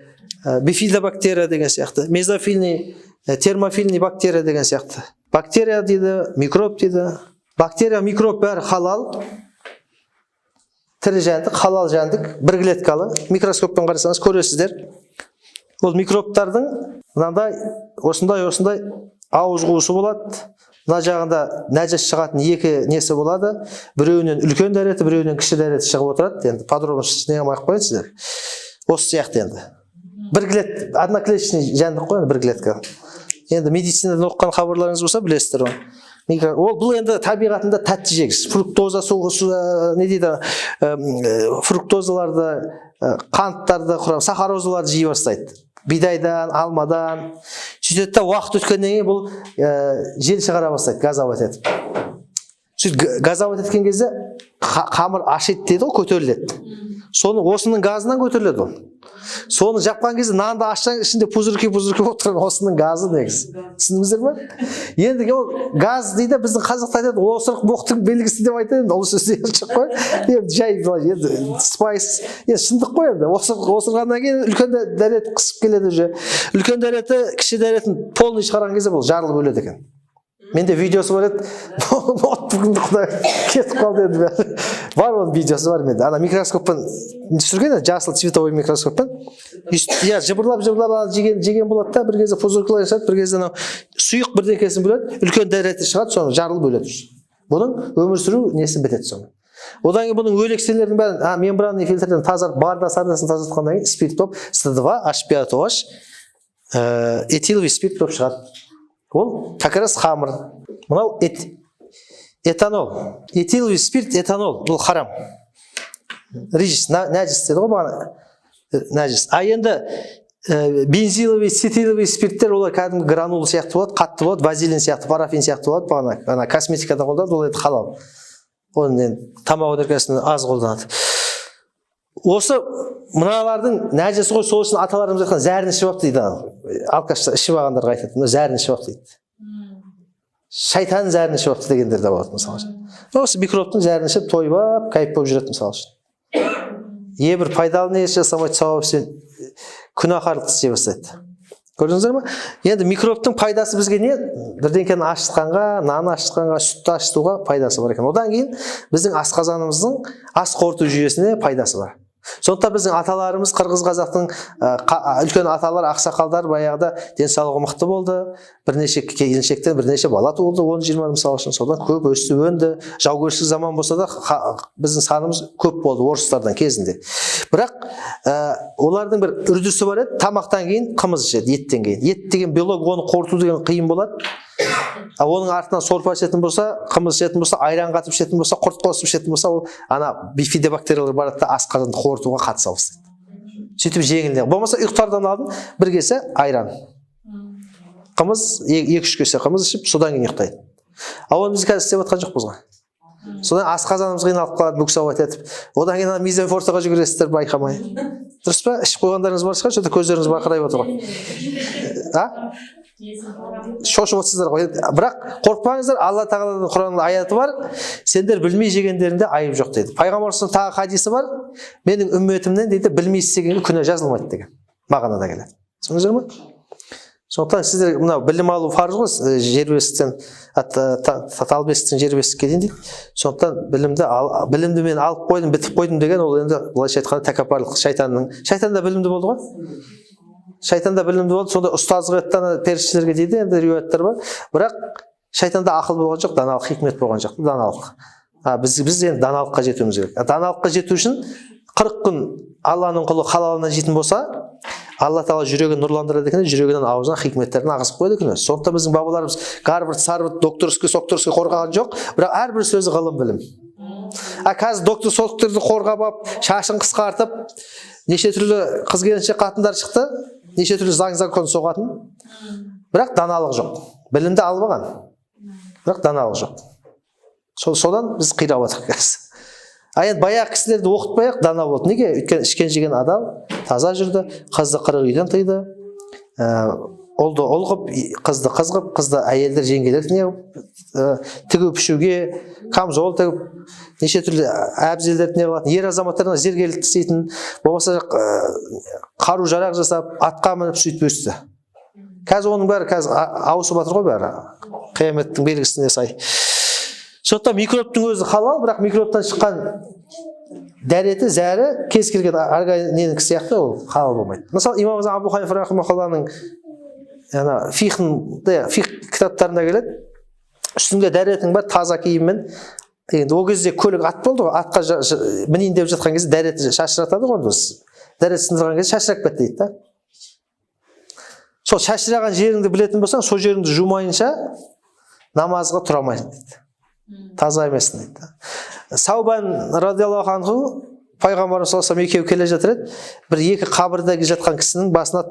бифидобактерия деген сияқты, мезофильный, термофильный бактерия деген сияқты. Бактерия дейді, микроб дейді. Бактерия, микроб бәрі халал. Тірі жәндік, халал жәндік, бір клеткалы. Микроскоппен қарасаңыз көресіздер. Ол микробтардың мынандай осындай ауыз қуысы болады. Мына жағында нәжіс шығатын екі несі болады. Біреуінен үлкен дәреті, біреуінен кіші дәреті шығып отырады. Енді подробностьіне қойып қояйын сіздер. Осы сияқты енді. Бір клетка, одноклеточный жәндік қой, бір клетка. Енді медицинадан оқыған хабарларыңыз болса білесіздер ғой. Бұл енді табиғатында тәтті жегіс. Фруктоза, не дейді, фруктозаларды, қанттарды, сахарозаларды жей бастайды. Бидайдан, алмадан. Сөйтеді, уақыт өткеннен кейін бұл жел шығара бастайды, газовать етіп. Сөйтіп газовать еткен кезде қамыр ашиды дейді ғой, көтеріледі. Соны осының газынан көтеріледі ол. Соны жапқан кезде нанды ашсаң ішінде пузырьки болып тұрған осының газы негізі. Түсіндіңіздер ме? Енді ол газ дейді, біздің қазақта айтады, осырық боқтың белгісі деп айтады. Ол сөзде шық қой. Енді жай енді спайс, енді шындық қой енді. Осырғаннан кейін үлкен дәрет қысып келеді уже. Үлкен дәреті, кіші дәретін полный шығарған кезде бұл жарылып өледі екен. Менде видеосы бар еді. Ноутбугымды құдай кетіп қалды енді. Бар оның видеосы бар менде. Ана микроскоппен түсірген, жасыл цветовой микроскоппен. Я жыбырлап жеген болады да, бір кезде пузырькалар шығады, бір кезде сұйық бірдеңкесін бөледі, үлкен дәреті шығады, соны жарылып өледі. Бұның өмір сүру несі бітеді соны. Одан кейін бұның өлекселердің бәрін мембранный фильтрден тазартып, барда сардасын тазартқаннан кейін спирт болып С2, H5OH, этиловый спирт болып шығады. Ол как раз хамыр. Мынау этанол. Этиловый спирт, этанол. Бұл харам. Рижис, нәжіс деді ғой бағана. Нәжіс. А енді бензиловый, сетиловый спирттер олар кәдімгі гранулы сияқты болады, қатты болады, вазелин сияқты, парафин сияқты болады. Бағана косметикада қолданады, ол енді халал. Оны тамақ өнеркәсібінде аз қолданады. Осы мыналардың нәжесі ғой, сол үшін аталарымыз айтқан зәрін ішіп алып дейді. Алкаштар ішіп алғандарға айтады, зәрін ішіп алып дейді. Шайтанның зәрін ішіп алып дегендер де болады мысалы үшін. Осы микробтың зәрін ішіп тойып алып, кайып болып жүреді мысалы үшін. Ебір пайдалы не жасамайды, сауап сен күнәһарлық істей бастайды. Көрдіңіздер ме? Енді микробтың пайдасы бізге не? Бірдеңкені ашытқанға, нан ашытқанға, сүтті ашытуға пайдасы бар екен. Одан кейін біздің асқазанымыздың ас қорыту жүйесіне пайдасы бар. Сондықтан біздің аталарымыз, қырғыз қазақтың үлкен аталар, ақсақалдар баяғыда денсаулығы мықты болды. Бірнеше келіншектен бірнеше бала туылды, 10-20 мысалы үшін. Содан көп өсті, өнді. Жаугершілік заман болса да біздің санымыз көп болды орыстардан кезінде. Бірақ олардың бір үрдісі бар еді, тамақтан кейін қымыз ішеді, еттен кейін. Ет деген биолог, оны қорыту деген қиын болады. Оның артынан сорпа ішетін болса, қымыз ішетін болса, айран қатып ішетін болса, құрт қосып ішетін болса, ол ана бифидобактериялар барады да асқазанды қорытуға қатыса бастайды. Сөйтіп жеңілден. Болмаса ұйықтардан алдын бір кесе айран. Қымыз, 2-3 кесе қымыз ішіп, содан кейін ұйықтайды. Оны біз қазір істеп жатқан жоқпыз ғой. Содан асқазанымыз қиналып қалады, буксовать етіп. Одан кейін мезенфортаға жүгіресіздер байқамай. Дұрыс па? Ішіп қойғандарыңыз бар шығар, что көздеріңіз барқырайып отыр ғой. Шошып отырсыздар ғой. Бірақ қорықпаңыздар, Алла тағаланың Құранында аяты бар. Сендер білмей жегендерінде айып жоқ дейді. Пайғамбарымыздың тағы хадисі бар. Менің үмметімнен дейді, білмей істегенге күнә жазылмайды деген мағынада келеді. Түсіндіңіздер ме? Сондықтан сіздер мынау білім алу парыз ғой, жер бесіктен тал бесіктен жер бесікке дейін дейді. Сондықтан білімді мен алып қойдым, бітіп қойдым деген ол енді былайша айтқанда тәкаппарлық шайтанның. Шайтан да білімді болды ғой. Шайтан да білімді болды, сонда ұстаздық еттен періштелерге дейді, енді риуаяттар бар. Бірақ шайтанда ақыл болған жоқ, даналық, хикмет болған жоқ, даналық. Біз енді даналыққа жетуіміз керек. Даналыққа жету үшін 40 күн Алланың құлы халалына жейтін болса, Алла тағала жүрегін нұрландырады екен, жүрегінен аузына хикметтерін ағызып қойды екен. Сондықтан біздің бабаларымыз Гарвард, Сарвард, докторский қорғаған жоқ, бірақ әрбір сөзі ғылым білім. Қазір докторды қорғап алып, шашын қысқартып, неше түрлі қыз келіншек қатындар шықты, неше түрлі заң-закон соғатын, бірақ даналық жоқ. Білімді алып алған, бірақ даналық жоқ. Содан біз қирап отырмыз қазір. Енді баяғы кісілерді оқытпай-ақ дана болды. Неге? Өйткені ішкен жеген адал, таза жүрді, қызды қырық үйден тыйды, ұлды ұл қып, қызды қыз қып, қызды әйелдер жеңгелер тігіп пішуге, камзол тігіп, неше түрлі әбзелдерді не қылатын, ер азаматтарына зергерлік істейтін, болмаса қару жарақ жасап, атқа мініп сөйтіп өсті. Қазір оның бәрі ауысып жатыр ғой бәрі. Қияметтің белгісіне сай. Сондықтан микробтың өзі халал, бірақ микробтан шыққан дәреті, зәрі кез келген организм сияқты ол халал болмайды. Мысалы, имам Абу Ханифа рахимахуллахның фих кітаптарында келеді, үстіңде дәретің бар, таза киіммен. Енді ол кезде көлік ат болды ғой, атқа мінейін деп жатқан кезде дәреті шашыратады ғой, дәрет сындырған кезде шашырап кетті дейді да. Сол шашыраған жеріңді білетін болсаң, сол жеріңді жумайынша намазға тұра алмайсың дейді. Таза емессің дейді. Саубан радиаллаху анху пайғамбарымыз саллаллаху алейхи екеуі келе жатыр еді. Бір екі қабірде жатқан кісінің басына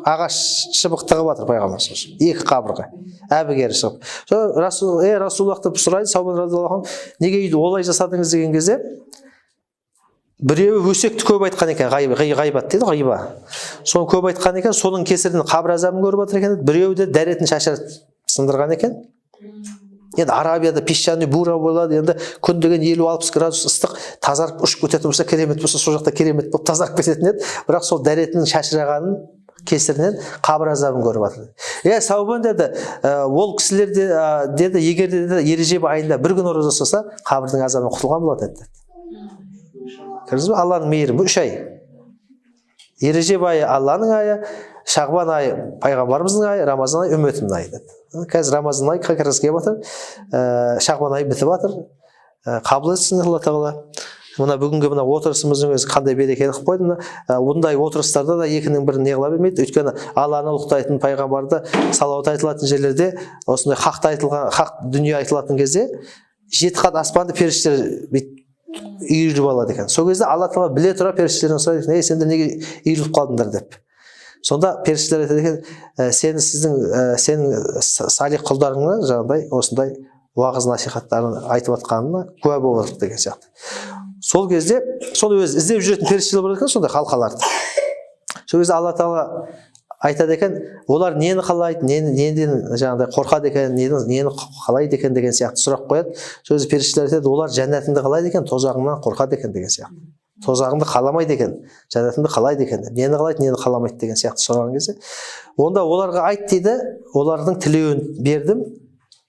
ағаш шыбық тығып жатыр пайғамбарымыз. Екі қабырға. Әбігері шығып. Расулаллах деп сұрайды Саубан радиаллаху анху, неге олай жасадыңыз деген кезде, біреуі өсекті көп айтқан екен, ғайбат дейді, ғайба. Соны көп айтқан екен, соның кесірінен қабір азабын көріп жатыр екен. Біреуі де дәретін шашырып сындырған екен. Енді Арабияда песчаный бура болады, енді күн деген 50-60 градус ыстық, тазарып ұшып кететін болса, керемет болса, сол жақта керемет болып тазарып кететін еді. Бірақ сол дәретінің шашырағанын кесірінен қабір азабын көріп жатыр. Саубан деді, ол кісілер деді, егер де Ережеп айында бір күн ораза ұстаса, қабірдің азабынан құтылған болады деді. Көрдіңіз бе? Алланың мейірі. Бұл 3 ай. Ережеп айы Алланың айы, Шағбан айы пайғамбарымыздың айы, Рамазан айы үмметімнің айы деді. Қазір Рамазан айы қарыз келіп жатыр, Шағбан айы бітіп жатыр. Қабыл етсін Алла тағала. Мына бүгінгі мына отырысымыздың өзі қандай берекелі қылып қойды. Ондай отырыстарда да екінің бірін не қыла бермейді. Өйткені Алланы ұлықтайтын пайғамбарды салауат айтылатын жерлерде, осындай хақ дүние айтылатын кезде 7 қат аспанды періштелер үйіріліп алады екен. Сол кезде Алла тағала біле тұра періштелерден сұрайды екен, сендер неге үйіріліп қалдыңдар деп. Сонда періштелер айтады екен, сенің салих құлдарыңа жаңағыдай осындай уағыз насихаттарын айтып жатқанына куә болып отыр деген сияқты. Сол кезде соны өзі іздеп жүретін періштелер бар екен, сондай халқаларды. Сол кезде Алла тағала айтады екен, олар нені қалайды, неден жаңағыдай қорқады екен, нені қалайды екен деген сияқты сұрақ қояды. Сол кезде періштелер айтады, олар жәннатыңды қалайды екен, тозағыңнан қорқады екен деген сияқты. Тозағыңды қаламайды екен, жәннатыңды қалайды екен, нені қалайды, нені қаламайды деген сияқты сұраған кезде, онда оларға айт дейді, олардың тілеуін бердім,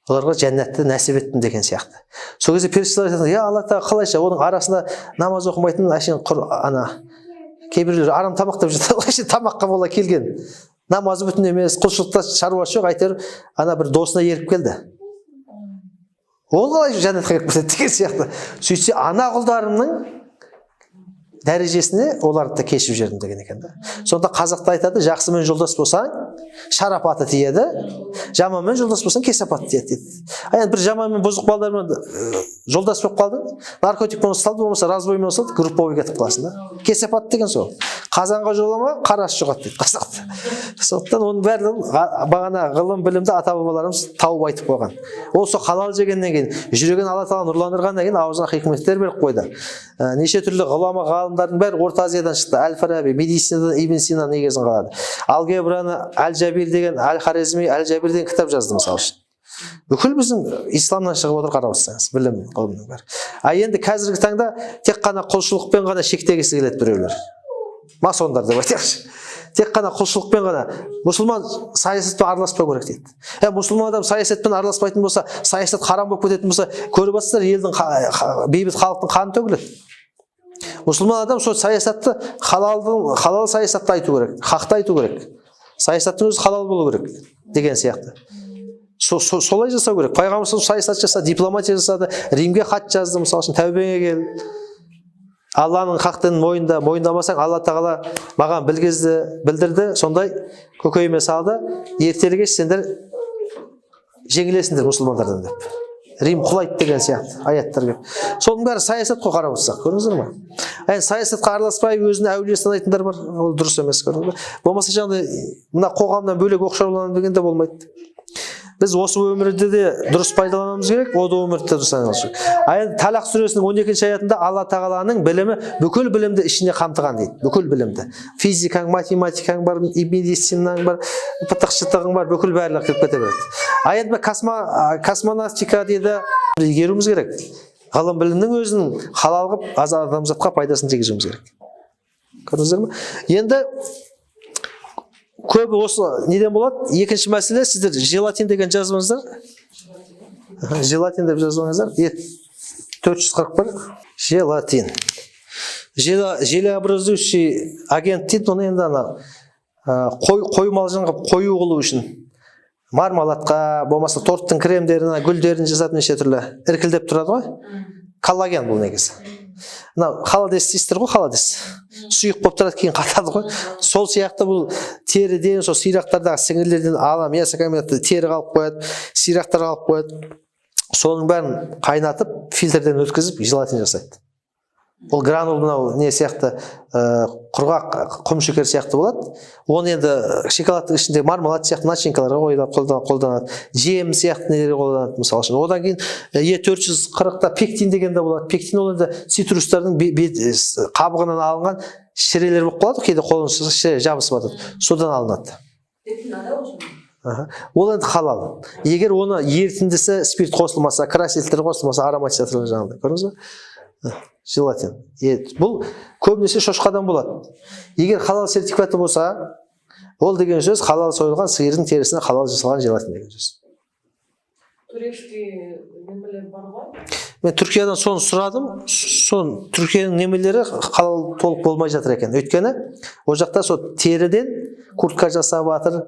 оларға жәннатты нәсіп еттім деген сияқты. Сол кезде періштелер айтады, Алла тағала қалайша, оның арасында намаз оқымайтын әшейін кейбіреулер арам тамақ деп жатады, әшейін тамаққа бола келген. Намазы бүтін емес, құлшылықта шаруасы жоқ, әйтеуір бір досына еріп келді. Ол қалай жәннатқа кіріп кетеді деген сияқты. Сөйтсе ана құлдарымның дәрежесіне оларды да кешіп жердім деген екен да. Сонда қазақта айтады, жақсымен жолдас болсаң, шарапаты тиеді, жаманмен жолдас болсаң, кесапаты тиеді дейді. Енді бір жаманмен бұзық балдармен жолдас болып қалдың, наркотикпен ұсталды, болмаса разбоймен ұсталды, групповой кетіп қаласың да. Кесапат деген сол. Қазанға жолама, қарасы жұғады дейді қазақта. Сондықтан оның бәрін бағана ғылым білімді ата-бабаларымыз тауып айтып қойған. Ол сол халал жегеннен кейін, жүрегін Алла тағала нұрландырғаннан кейін аузына хикметтер беріп қойды. Неше түрлі ғұлама ғалымдардың бәрі Орта Азиядан шықты. Әл-Фараби, медицинадан Ибн Сина негізін қалады. Алгебраны Әл-Жабир деген, Әл-Хорезми Әл-Жабир деген кітап жазды мысалы үшін. Бүкіл біздің исламнан шығып отыр, қарап отырсаңыз, білім ғылымның бәрі. Енді қазіргі таңда тек қана құлшылықпен ғана шектегісі келеді біреулер. Масондар деп айтайықшы. Тек қана құлшылықпен ғана мұсылман саясатпен араласпау керек дейді. Мұсылман адам саясатпен араласпайтын болса, саясат харам болып кететін болса, көріп отырсыздар, елдің бейбіт халықтың қаны төгіледі. Мұсылман адам сол саясатты халал саясатты айту керек, хақты айту керек. Саясаттың өзі халал болу керек деген сияқты. Солай жасау керек. Пайғамбарымыз саясат жасады, дипломатия жасады, Римге хат жазды, мысалы үшін тәубеге кел. Алланың хақтын мойындамасаң, Алла тағала маған білдірді, сондай көкейіме салды, ертелі кеш сендер жеңілесіңдер мұсылмандардан деп. Рим құлайды деген сияқты аяттар келіп. Соның бәрі саясат қой, қарап отырсақ, көрдіңіздер ме? Саясатқа араласпай өзін әулие санайтындар бар, ол дұрыс емес, көрдіңіз бе? Болмаса жаңағыдай мына қоғамнан бөлек оқшаулану деген де болмайды. Біз осы өмірді де дұрыс пайдалануымыз керек, о да өмірді де дұрыс пайдалануымыз керек. Енді Талақ сүресінің 12-ші аятында Алла тағаланың білімі бүкіл білімді ішіне қамтыған дейді. Бүкіл білімді. Физикаң, математикаң бар, медицинаң бар, пытықшытығың бар, бүкіл барлығы кіріп кете береді. Енді космонавтика дейді, игеруіміз керек. Ғылым білімнің өзін халал қылып, аз адамзатқа пайдасын тигізуіміз керек. Көрдіңіздер ме? Енді көбі осы неден болады? Екінші мәселе, сіздер желатин деген жазыңыздар. Желатин деп жазыңыздар. 441 желатин. Желеобразующий агент дейді, оны енді ана қоймалжың қылып қою қылу үшін мармаладқа, болмаса торттың кремдерін, гүлдерін жасап неше түрлі іркілдеп тұрады ғой. Коллаген бұл негізі. Мынау холодес дейсіздер ғой, холодес. Сұйық болып тұрады, кейін қатады ғой. Сол сияқты бұл теріден, сол сирақтардағы сіңірлерден алам, мясокомбинатта тері қалып қояды, сирақтар қалып қояды. Соның бәрін қайнатып, фильтрден өткізіп, желатин жасайды. Ол гранул мынау не сияқты құрғақ құмшекер сияқты болады. Оны енді шоколадтың ішінде мармелад сияқты начинкаларға қолданады. Жем сияқты нелерге қолданады мысалы үшін. Одан кейін E440-та пектин деген де болады. Пектин ол енді цитрустардың қабығынан алынған шірелер болып қалады, кейде қолын шіре жабысып жатады. Содан алынады. Ол енді халал. Егер оны ерітіндісі спирт қосылмаса, краситель қосылмаса, ароматизаторлар жаңағыдай. Көрдіңіз бе? Желатин. Бұл көбінесе шошқадан болады. Егер халал сертификаты болса, ол деген сөз халал сойылған сиырдың терісіне халал жасалған желатин деген сөз. Турецкий немелер бар ғой? Мен Түркиядан соны сұрадым. Түркияның немелері халал толық болмай жатыр екен. Өйткені ол жақта сол теріден куртка жасап жатыр,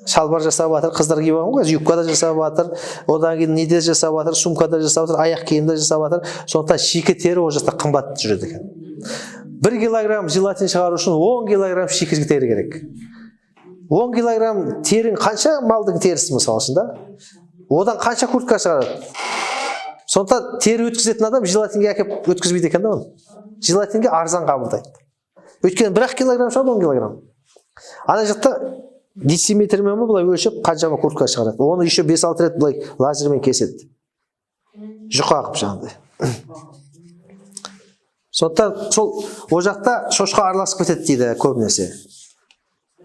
шалбар жасап жатыр, қыздар киіп алған ғой, юбка да жасап жатыр, одан кейін неде жасап жатыр, сумка да жасап жатыр, аяқ киім де жасап жатыр. Сондықтан шикі тері ол жақта қымбат жүреді екен. 1 килограмм желатин шығару үшін 10 килограмм шикі тері керек. 10 килограмм терің қанша малдың терісі мысалы үшін да? Одан қанша куртка шығарады? Сондықтан тері өткізетін адам желатинге әкеп өткізбейді екен да оны. Желатинге арзан қабылдайды. Өйткені 1 килограмм шығады 10 килограмм. Ана жақта дециметрмен былай өлшеп қаншама куртка шығарады. Оны еще 5-6 рет былай лазермен кеседі. Жұқа қылып жаңағыдай. Сондықтан сол ол жақта шошқа араласып кетеді дейді көбінесе.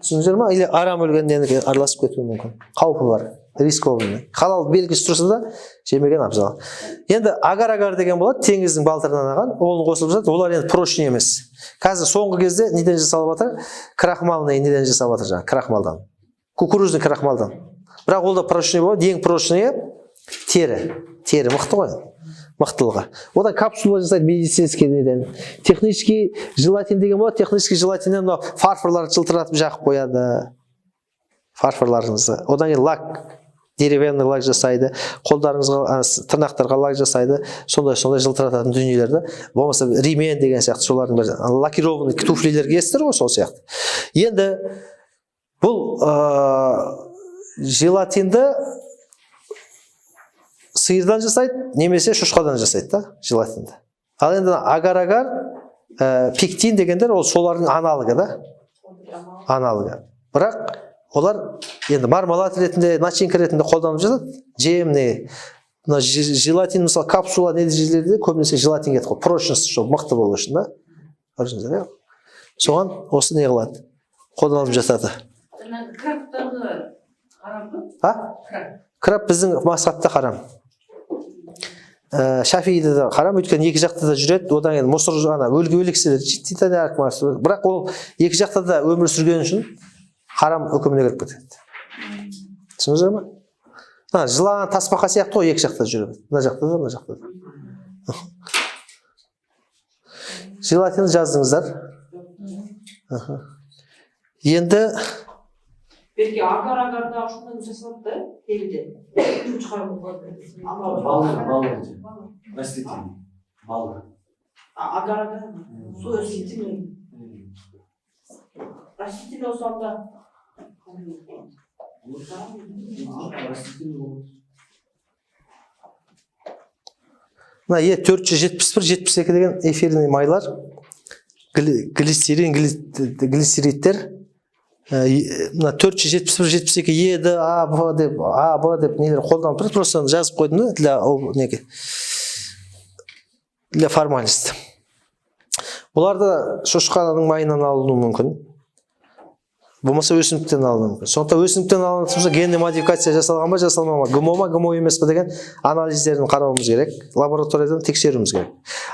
Түсіндіңіздер ме? Или арам өлгенден араласып кетуі мүмкін. Қаупі бар, рисковый. Халал белгісі тұрса да жемеген абзал. Енді агар-агар деген болады, теңіздің балтырынан алған, оны қосылып жатыр. Олар енді прочный емес. Қазір соңғы кезде неден жасалып жатыр? Крахмалный неден жасалып жатыр жаңағы, крахмалдан. Кукурузный крахмалдан. Бірақ ол да прочный болады, ең прочный тері. Тері мықты ғой. Мықтылығы. Одан капсула жасайды медицинский неден. Технический желатин деген болады, технический желатиннен фарфорларды жылтыратып жақып қояды. Фарфорларыңызды. Одан кейін лак, деревянный лак жасайды, қолдарыңызға, тырнақтарға лак жасайды, сондай жылтырататын дүниелерді. Болмаса римен деген сияқты солардың бір лакированный туфлилер киесіздер ғой, сол сияқты. Енді бұл желатинді сиырдан жасайды, немесе шошқадан жасайды да, желатинді. Ал енді агар-агар, пектин дегендер ол солардың аналогы да. Аналогы. Бірақ олар енді мармалад ретінде, начинка ретінде қолданып жатады. Жемне, желатин мысалы капсула нәтижелерде көбінесе желатин кетіп қой. Прочность сол мықты болу үшін да. Көрдіңіздер, соған осы не қылады? Қолданылып жатады. Крабтағы харам ба? Краб біздің мазхабта харам. Шафииде де харам, өйткені екі жақта да жүреді. Одан кейін мусор ана өлікселер життейді. Бірақ ол екі жақта да өмір сүрген үшін харам үкіміне кіріп кетеді. Түсіндіңіздер ме? Жылаған тасбақа сияқты ғой, екі жақта жүреді. Мына жақта да, мына жақта да. Желатин жаздыңыздар. Енді Belki agar-agarda şundan жасалады да, теріден. Балық. Растительный. Балық. Agar-agar su растительный. Растительный olsanda мына E471-72 деген эфирный майлар, глицерин, глицериттер. Мына 471-72 еді, А, Б деп нелер қолданып тұрады, просто жазып қойдым для формальности. Оларды шошқаның майынан алынуы мүмкін. Болмаса өсімдіктен алынуы мүмкін. Сондықтан өсімдіктен алынса генный модификация жасалған ба, жасалмаған ба, ГМО ма, ГМО емес пе деген анализдерін қарауымыз керек, лабораториядан тексеруіміз керек.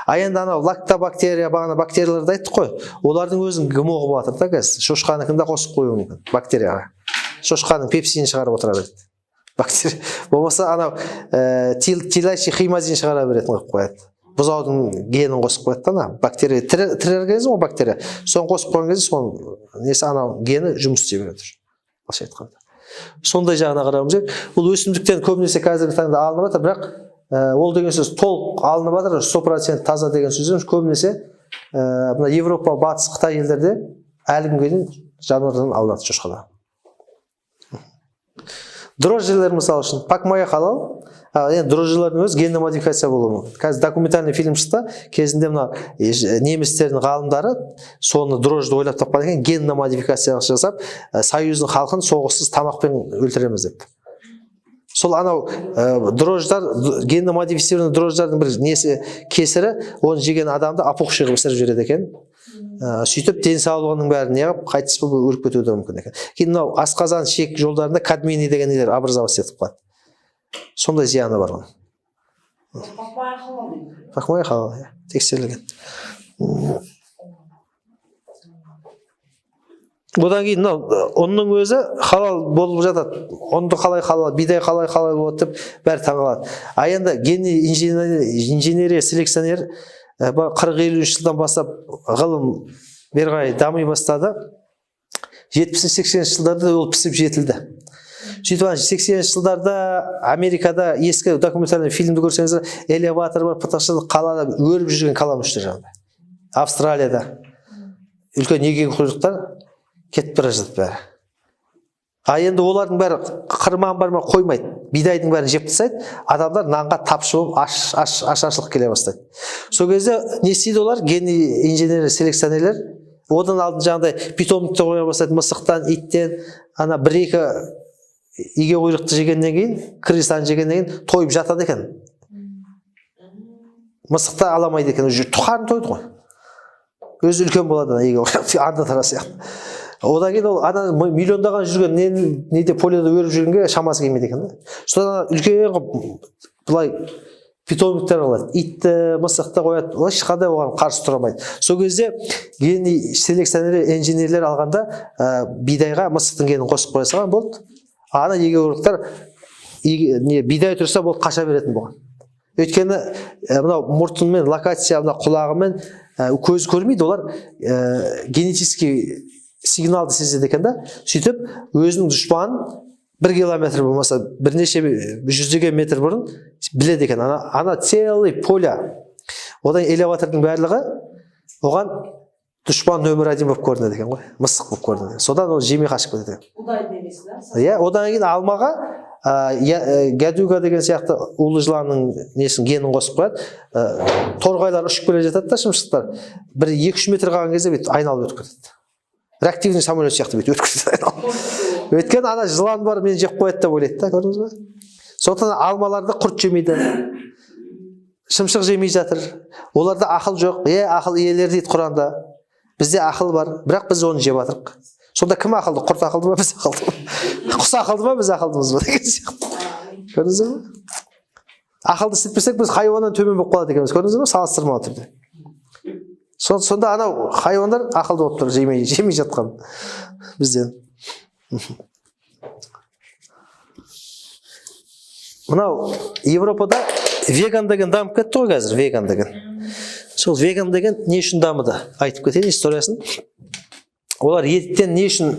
А енді анау лактобактерия, бағана бактерияларды айттық қой, олардың өзін ГМО қылып жатыр да қазір. Шошқаныкін де қосып қоюы мүмкін бактерияға. Шошқаның пепсинін шығарып отырады. бактерия. Болмаса анау тилачий химазин шығара беретін қылып қояды. Бұзаудың генін қосып қояды да, ана бактерия тірі организм ғой бактерия. Соны қосып қойған кезде соның несі анау гені жұмыс істей береді. Былайша айтқанда. Сондай жағына қарауымыз керек. Бұл өсімдіктен көбінесе қазіргі таңда алынып жатыр, бірақ ол деген сөз толық алынып жатыр, 100% таза деген сөз емес. Көбінесе мына Европа, Батыс, Қытай елдерде әлі күнге дейін жануардан алынады шошқадан. Дрожжелер мысалы үшін пакмая халал, енді дрожжелердің өзі генді модификация болуы мүмкін. Қазір документальный фильм шықты, кезінде мына немістердің ғалымдары соны дрожжды ойлап тапқан екен, генді модификация жасап, союздың халқын соғыссыз тамақпен өлтіреміз деп. Сол анау дрожждар, генді модифицированный дрожждардың бір несі кесірі, оны жеген адамды опухший қылып ісіріп жібереді екен. Сөйтіп денсаулығының бәрін неғып қайтыс болып өліп кетуі де мүмкін екен. Кейін мынау асқазан ішек жолдарында кадминий деген нелер образоваться етіп қалады. Сондай зияны бар оның. Папайя халал дейді. Пакмая халал, тексерілген. Одан кейін мынау ұнның өзі халал болып жатады. Ұнды қалай халал, бидай қалай халал болады деп бәрі таңғалады. А енді генный инженерия селекционер 40-50 жылдан бастап ғылым берғай дами бастады. 70-80 жылдарда ол пісіп жетілді. Сөйтіп 80 жылдарда Америкада ескі документальный фильмді көрсеңіздер, элеватор бар, пыташылы қалада өріп жүрген каламүштер жаңағыдай. Австралияда үлкен егең құйрықтар кетіп бара жатыр бәрі. А енді олардың бәрі қырман барма қоймайды. Бидайдың бәрін жеп тастайды. Адамдар нанға тапшы болып ашаршылық келе бастайды. Сол кезде не істейді олар? Генный инженер селекционерлер одан алдын жаңағыдай питомникті қоя бастайды. Мысықтан, иттен, ана 1-2 иге құйрықты жегеннен кейін, крысаны жегеннен кейін тойып жатады екен. Мысықты аламайды екен. Тұқарын тойды ғой. Өзі үлкен болады иге құйрықты, анда тара сияқты. Одан кейін ол ана миллиондаған жүрген неде полияда өріп жүргенге шамасы келмейді екен. Содан үлкен былай питомниктер алады. Итті, мысықты қояды. Ешқандай оған қарсы тұра алмайды. Сол кезде генный селекционер инженерлер алғанда бидайға мысықтың генін қосып қоя салған болды. Ана егеуқұйрықтар бидай тұрса болды қаша беретін болған. Өйткені мынау мұртымен, локация, мына құлағымен көз көрмейді, олар генетический сигналды сезеді екен да. Сөйтіп өзінің дұшпанын 1 километр болмаса бірнеше жүздеген метр бұрын біледі екен. Ана целый поля. Одан элеватордың барлығы оған дұшпан нөмір 1 болып көрінеді екен ғой. Мысық болып көрінеді. Содан ол жемей қашып кетеді екен. Құдай демесі да? Иә, одан кейін алмаға гадюга деген сияқты улы жыланның несін генін қосып қояды. Торғайлар ұшып келе жатады да, шымшықтар. 1-2-3 метр қалған кезде бүйтіп айналып өтіп кетеді. Реактивный самолет сияқты бүйтіп өтіп кетеді. Өйткені ана жылан бар, мені жеп қояды деп ойлайды да, көрдіңіз бе? Сондықтан алмаларды құрт жемейді. Шымшық жемей жатыр. Оларда ақыл жоқ. Ақыл иелері дейді Құранда. Бізде ақыл бар, бірақ біз оны жеп жатырмық. Сонда кім ақылды? Құрт ақылды ма, біз ақылды ма? Құс ақылды ма, біз ақылдымыз ба деген сияқты. Көрдіңіз бе? Ақылды істетпесек біз хайуаннан төмен болып қалады екенбіз. Көрдіңіз бе? Салыстырмалы түрде. Сонда анау хайуандар ақылды болып тұр, жемей жатқан бізден. Мынау Европада веган деген дамып кетті ғой қазір, веган деген. Сол веган деген не үшін дамыды? Айтып кетейін историясын. Олар еттен не үшін,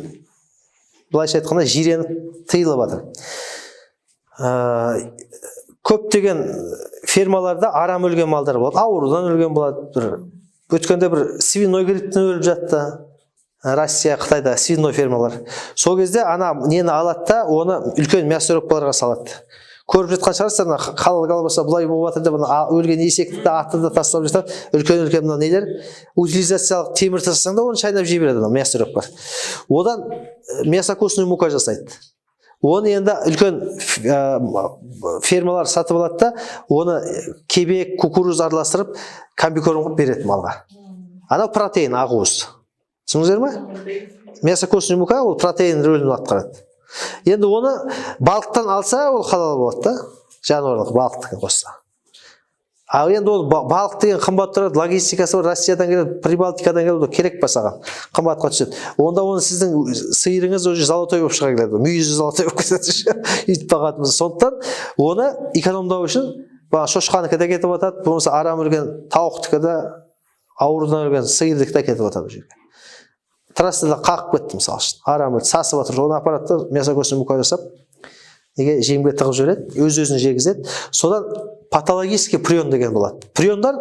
былайша айтқанда, жиреніп тыйылып жатыр. Көптеген фермаларда арам өлген малдар болады, аурудан өлген болады. Өткенде бір свиной грипптен өліп жатты. Россия, Қытайда свиной фермалар. Сол кезде ана нені алады да, оны үлкен мясорубкаларға салады. Көріп жатқан шығарсыздар, халал болса бұлай болып жатыр деп, өлген есекті де атты да тастап жатады. Үлкен мына нелер, утилизациялық темір тастасаң да оны шайнап жей береді мясорубка. Одан мясокосный мука жасайды. Оны енді үлкен фермалар сатып алады да, оны кебек, кукуруз араластырып, комбикорм қылып береді малға. Анау протеин, ақуыз. Түсініңіздер ме? Мясокосный мука ол протеин рөлін атқарады. Енді оны балықтан алса, ол халал болады да, жануарлық балықтыкі қосса. Ал енді ол балық деген қымбат тұрады, логистикасы бар, Россиядан келеді, Прибалтикадан келеді, керек па саған? Қымбатқа түседі. Онда оны сіздің сиырыңыз уже золотой болып шыға келеді. Мүйізі золотой болып кетеді. Үйтіп бағатымыз. Сондықтан оны экономдау үшін шошқаныкі де кетіп жатады, болмаса арам өлген тауықтікі де, аурудан өлген сиырдікі де кетіп жатады. Трассада қағып кетті мысалы үшін. Арам өлді, сасып жатыр. Оны аппаратта мясокосный мука жасап, неге жемге тығып жібереді, өз-өзін жегізеді. Содан патологический прион деген болады. Приондар,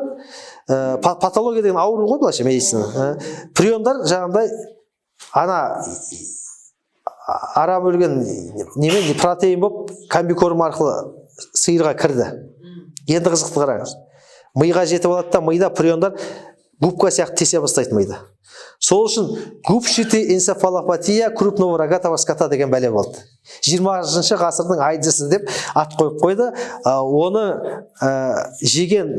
патология деген ауру ғой былайша медицина. Приондар жаңағыдай ана арам өлген немен протеин болып комбикорм арқылы сиырға кірді. Енді қызықты қараңыз. Миға жетіп алады да, мида приондар губка сияқты тесе бастайды мида. Сол үшін губчатый энцефалопатия крупного рогатого скота деген бәле болды. 20 ғасырдың айдысы деп ат қойып қойды. Оны жеген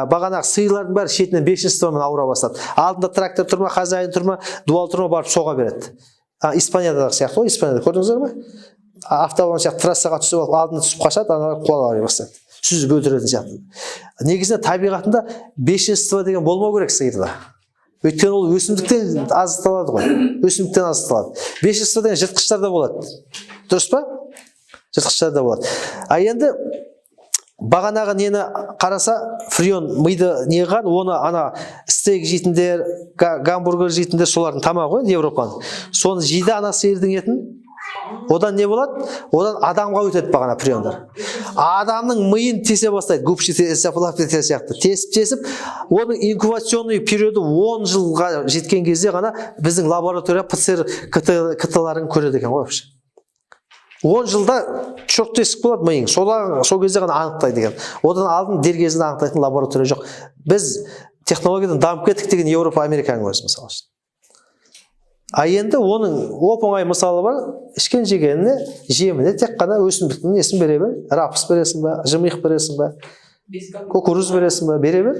бағанағы сиырлардың бәрі шетінен бешенствомен ауыра бастады. Алдында трактор тұрма, хозяин тұрма, дуал тұрма барып соға береді. Испаниядағы сияқты ғой, Испанияда көрдіңіздер ме? Автобан сияқты трассаға түсіп алып, алдында түсіп қашады, аналар қуалай бастайды. Сүзіп өлтіретін сияқты. Негізінде табиғатында бешенство деген болмау керек сиырда. Өйткені ол өсімдіктен азықталады ғой. Өсімдіктен азықталады. Бешенство деген жыртқыштар да болады. Дұрыс па? Жыртқыштар да болады. Енді бағанағы нені қараса, фрион миды не қылған, оны ана стейк жейтіндер, гамбургер жейтіндер солардың тамағы ғой, Европаның. Соны жейді ана сиырдың етін. Одан не болады? Одан адамға өтеді бағана приондар. Адамның миын тесе бастайды, губчатый энцефалопатия сияқты. Тесіп, оның инкубационный периоды 10 жылға жеткен кезде ғана біздің лаборатория ПЦР КТ-ларын көреді екен ғой. 10 жылда чоқ тесік болады миың. Сол кезде ғана анықтайды екен. Одан алдын дер кезінде анықтайтын лаборатория жоқ. Біз технологиядан дамып кеттік деген Европа, Американың өзі мысалы. Енді оның оп-оңай мысалы бар, ішкен жегеніне, жеміне тек қана өсімдіктің несін бере бер. Рапс бересің ба, жымиық бересің ба, кукуруз бересің ба, бере бер.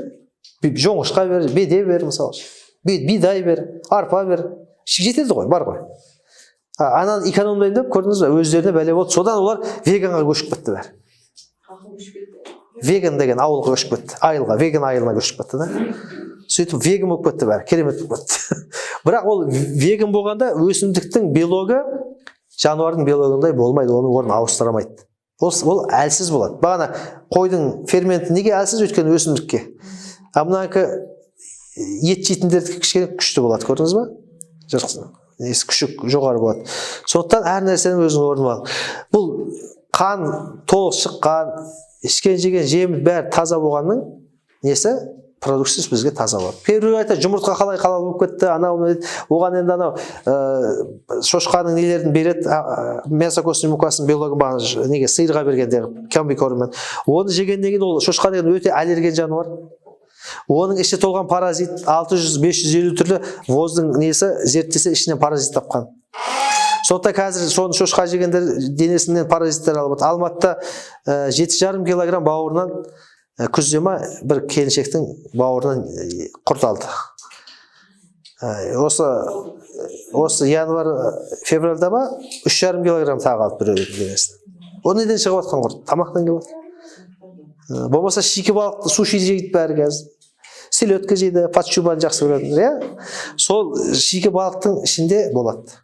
Жоңышқа бер, беде бер мысалы. Бидай бер, арпа бер. Жетеді ғой, бар ғой. Ананы экономдайын деп көрдіңіз бе, өздеріне бәле болды. Содан олар веганға көшіп кетті бәр. Веган деген ауылға көшіп кетті. Айылға, веган айылына көшіп кетті да. Сөйтіп веган болып кетті бәрі, керемет болып кетті. Бірақ ол веган болғанда өсімдіктің биологы жануардың биологындай болмайды, оның орнын ауыстыра алмайды. Ол әлсіз болады. Бағана қойдың ферменті неге әлсіз, өйткені өсімдікке. Мынакі ет жейтіндердікі кішкене күшті болады, көрдіңіз ба? Күшік жоғары болады. Сондықтан әр нәрсенің өзінің орны бар. Бұл қан толық шыққан, ішкен жеген жем бәрі таза болғанның несі? Продуксыз бізге таза болады. Перу айта жұмыртқа қалай халал болып кетті, оған енді анау шошқаның нелерін береді, мясокосный мукасын биологын бағана неге сиырға бергенде комбикорммен. Оны жегеннен кейін ол шошқа деген өте аллерген жануар. Оның іші толған паразит 600-550 түрлі воздың несі зерттесе ішінен паразит тапқан. Сондықтан қазір соны шошқа жегендер денесінен паразиттер алып отыр. Алматыда 7,5 килограмм бауырынан күзде ма бір келіншектің бауырынан құрт алды. Осы январ, февральда ма 3,5 килограмм тағы алып біреудің денесінен. Ол неден шығып отқан құрт? Тамақтан келіп отыр. Болмаса шикі балықты суши жейді бәрі қазір. Селедка жейді, паччубаны жақсы көреді. Сол шикі балықтың ішінде болады.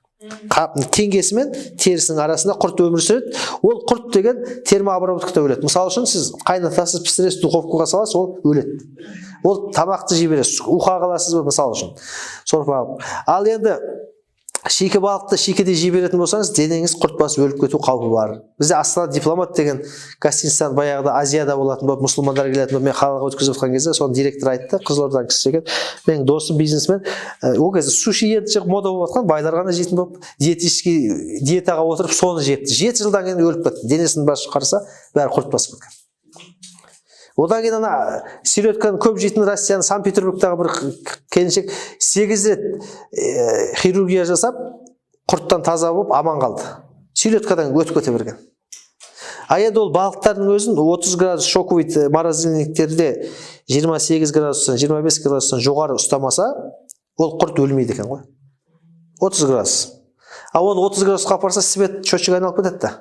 Теңгесімен терісінің арасында құрт өмір сүреді. Ол құрт деген термообработкада өледі. Мысалы үшін сіз қайнатасыз, пісіресіз, духовкаға саласыз, ол өледі. Ол тамақты жей бересіз, уқа қаласыз ба мысалы үшін. Ал енді шикі балықты шикіде жей беретін болсаңыз, денеңіз құрт басып өліп кету қаупі бар. Бізде Астана дипломат деген гостиницадан баяғыда Азияда болатын болып, мұсылмандар келетін болып, мен қалаға өткізіп жатқан кезде, соның директор айтты, Қызылордадан кісі екен. Менің досым бизнесмен, ол кезде суши енді шығып мода болып жатқан, байлар ғана жейтін болып, диетаға отырып соны жепті. 7 жылдан кейін өліп кетті. Денесін басып қараса, бәрі құрт басып кеткен. Одан кейін ана селедканы көп жейтін Россияның Санкт-Петербургтағы бір келіншек 8 рет хирургия жасап, құрттан таза болып аман қалды. Селедкадан өтіп кете берген. Енді ол балықтардың өзін 30 градус шоковый морозильниктерде 28 градустан 25 градустан жоғары ұстамаса, ол құрт өлмейді екен ғой. 30 градус. А оны 30 градусқа апарса, свет счетчик айналып кетеді.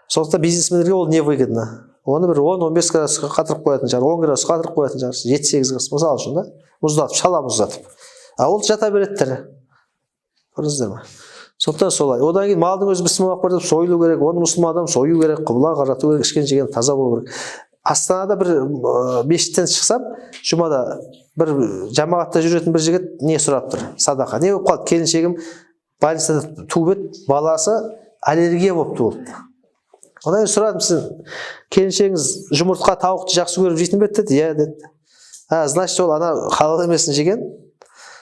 Сондықтан бизнесмендерге ол не выгодно? оны бір 10-15 градусқа қатырып қоятын шығар, 10 градусқа қатырып қоятын шығар, 7-8 градус мысалы үшін да, мұздатып, шала мұздатып. Ол жата береді тірі. Көрдіңіздер ме? Сондықтан солай. Одан кейін малдың өзі мұсылман болып кетіп сойылу керек, оны мұсылман адам сою керек, қыбла қарату керек, ішкен жеген таза болу керек. Астанада бір мешіттен шықсам, жұмада бір жамағатта жүретін бір жігіт не сұрап тұр? Садақа. Не болып қалды? Келіншегім больницада туып еді, баласы аллергия болып туылды. Одан кейін сұрадым, сіз келіншегіңіз жұмыртқа, тауықты жақсы көріп жейтін бе еді деді. Иә деді. Значит, ол ана халал емесін жеген,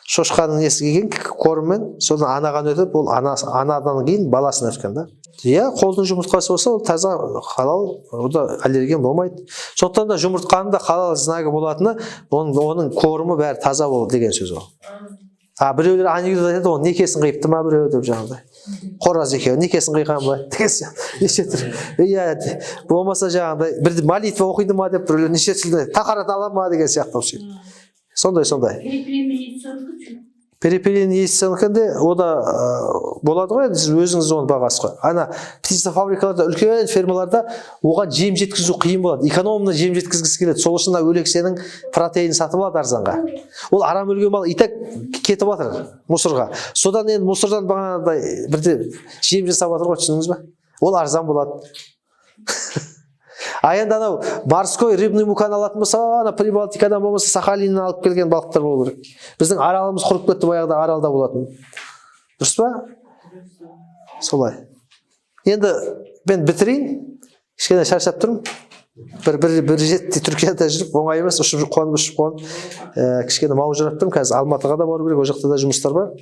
шошқаның несі келген корыммен, содан анаға өтіп, ол анадан кейін баласына өткен да. Иә, қолдың жұмыртқасы болса, ол таза халал, ода аллерген болмайды. Сондықтан да жұмыртқаның да халал знагы болатыны, оның корымы бәрі таза болды деген сөз ол. Біреулер анекдот айтады, оның некесін қиыпты ма біреу деп жаңағыдай. Қораз екеуі некесін қиған ба деген сияқты. Неше түрлі. Иә, болмаса жаңағыдай бір молитва оқиды ма деп біреулер неше түрлі тақарат ала ма деген сияқты. Сондай. Перепелинециянікі ода болады ғой, сіз өзіңіз оның бағасы ғой. Ана птица фабрикаларда, үлкен фермаларда оған жем жеткізу қиын болады. Экономно жем жеткізгісі келеді. Сол үшін өлексенің протеинін сатып алады арзанға. Ол арам өлген мал итак кетіп жатыр мусорға. Содан енді мусордан бағанадай бірде жем жасап жатыр ғой, түсіндіңіз ба? Ол арзан болады. А енді анау морской рыбный муканы алатын болса, ана Прибалтикадан болмаса Сахалиннен алып келген балықтар болу керек. Біздің аралымыз құрып кетті, баяғыда аралда болатын. Дұрыс па? Солай. Енді мен бітірейін. Кішкене шаршап тұрмын. Бір жетті Түркияда жүріп, оңай емес, ұшып қуанып. Кішкене маужырап тұрмын. Қазір Алматыға да бару керек, о жақта да жұмыстар бар.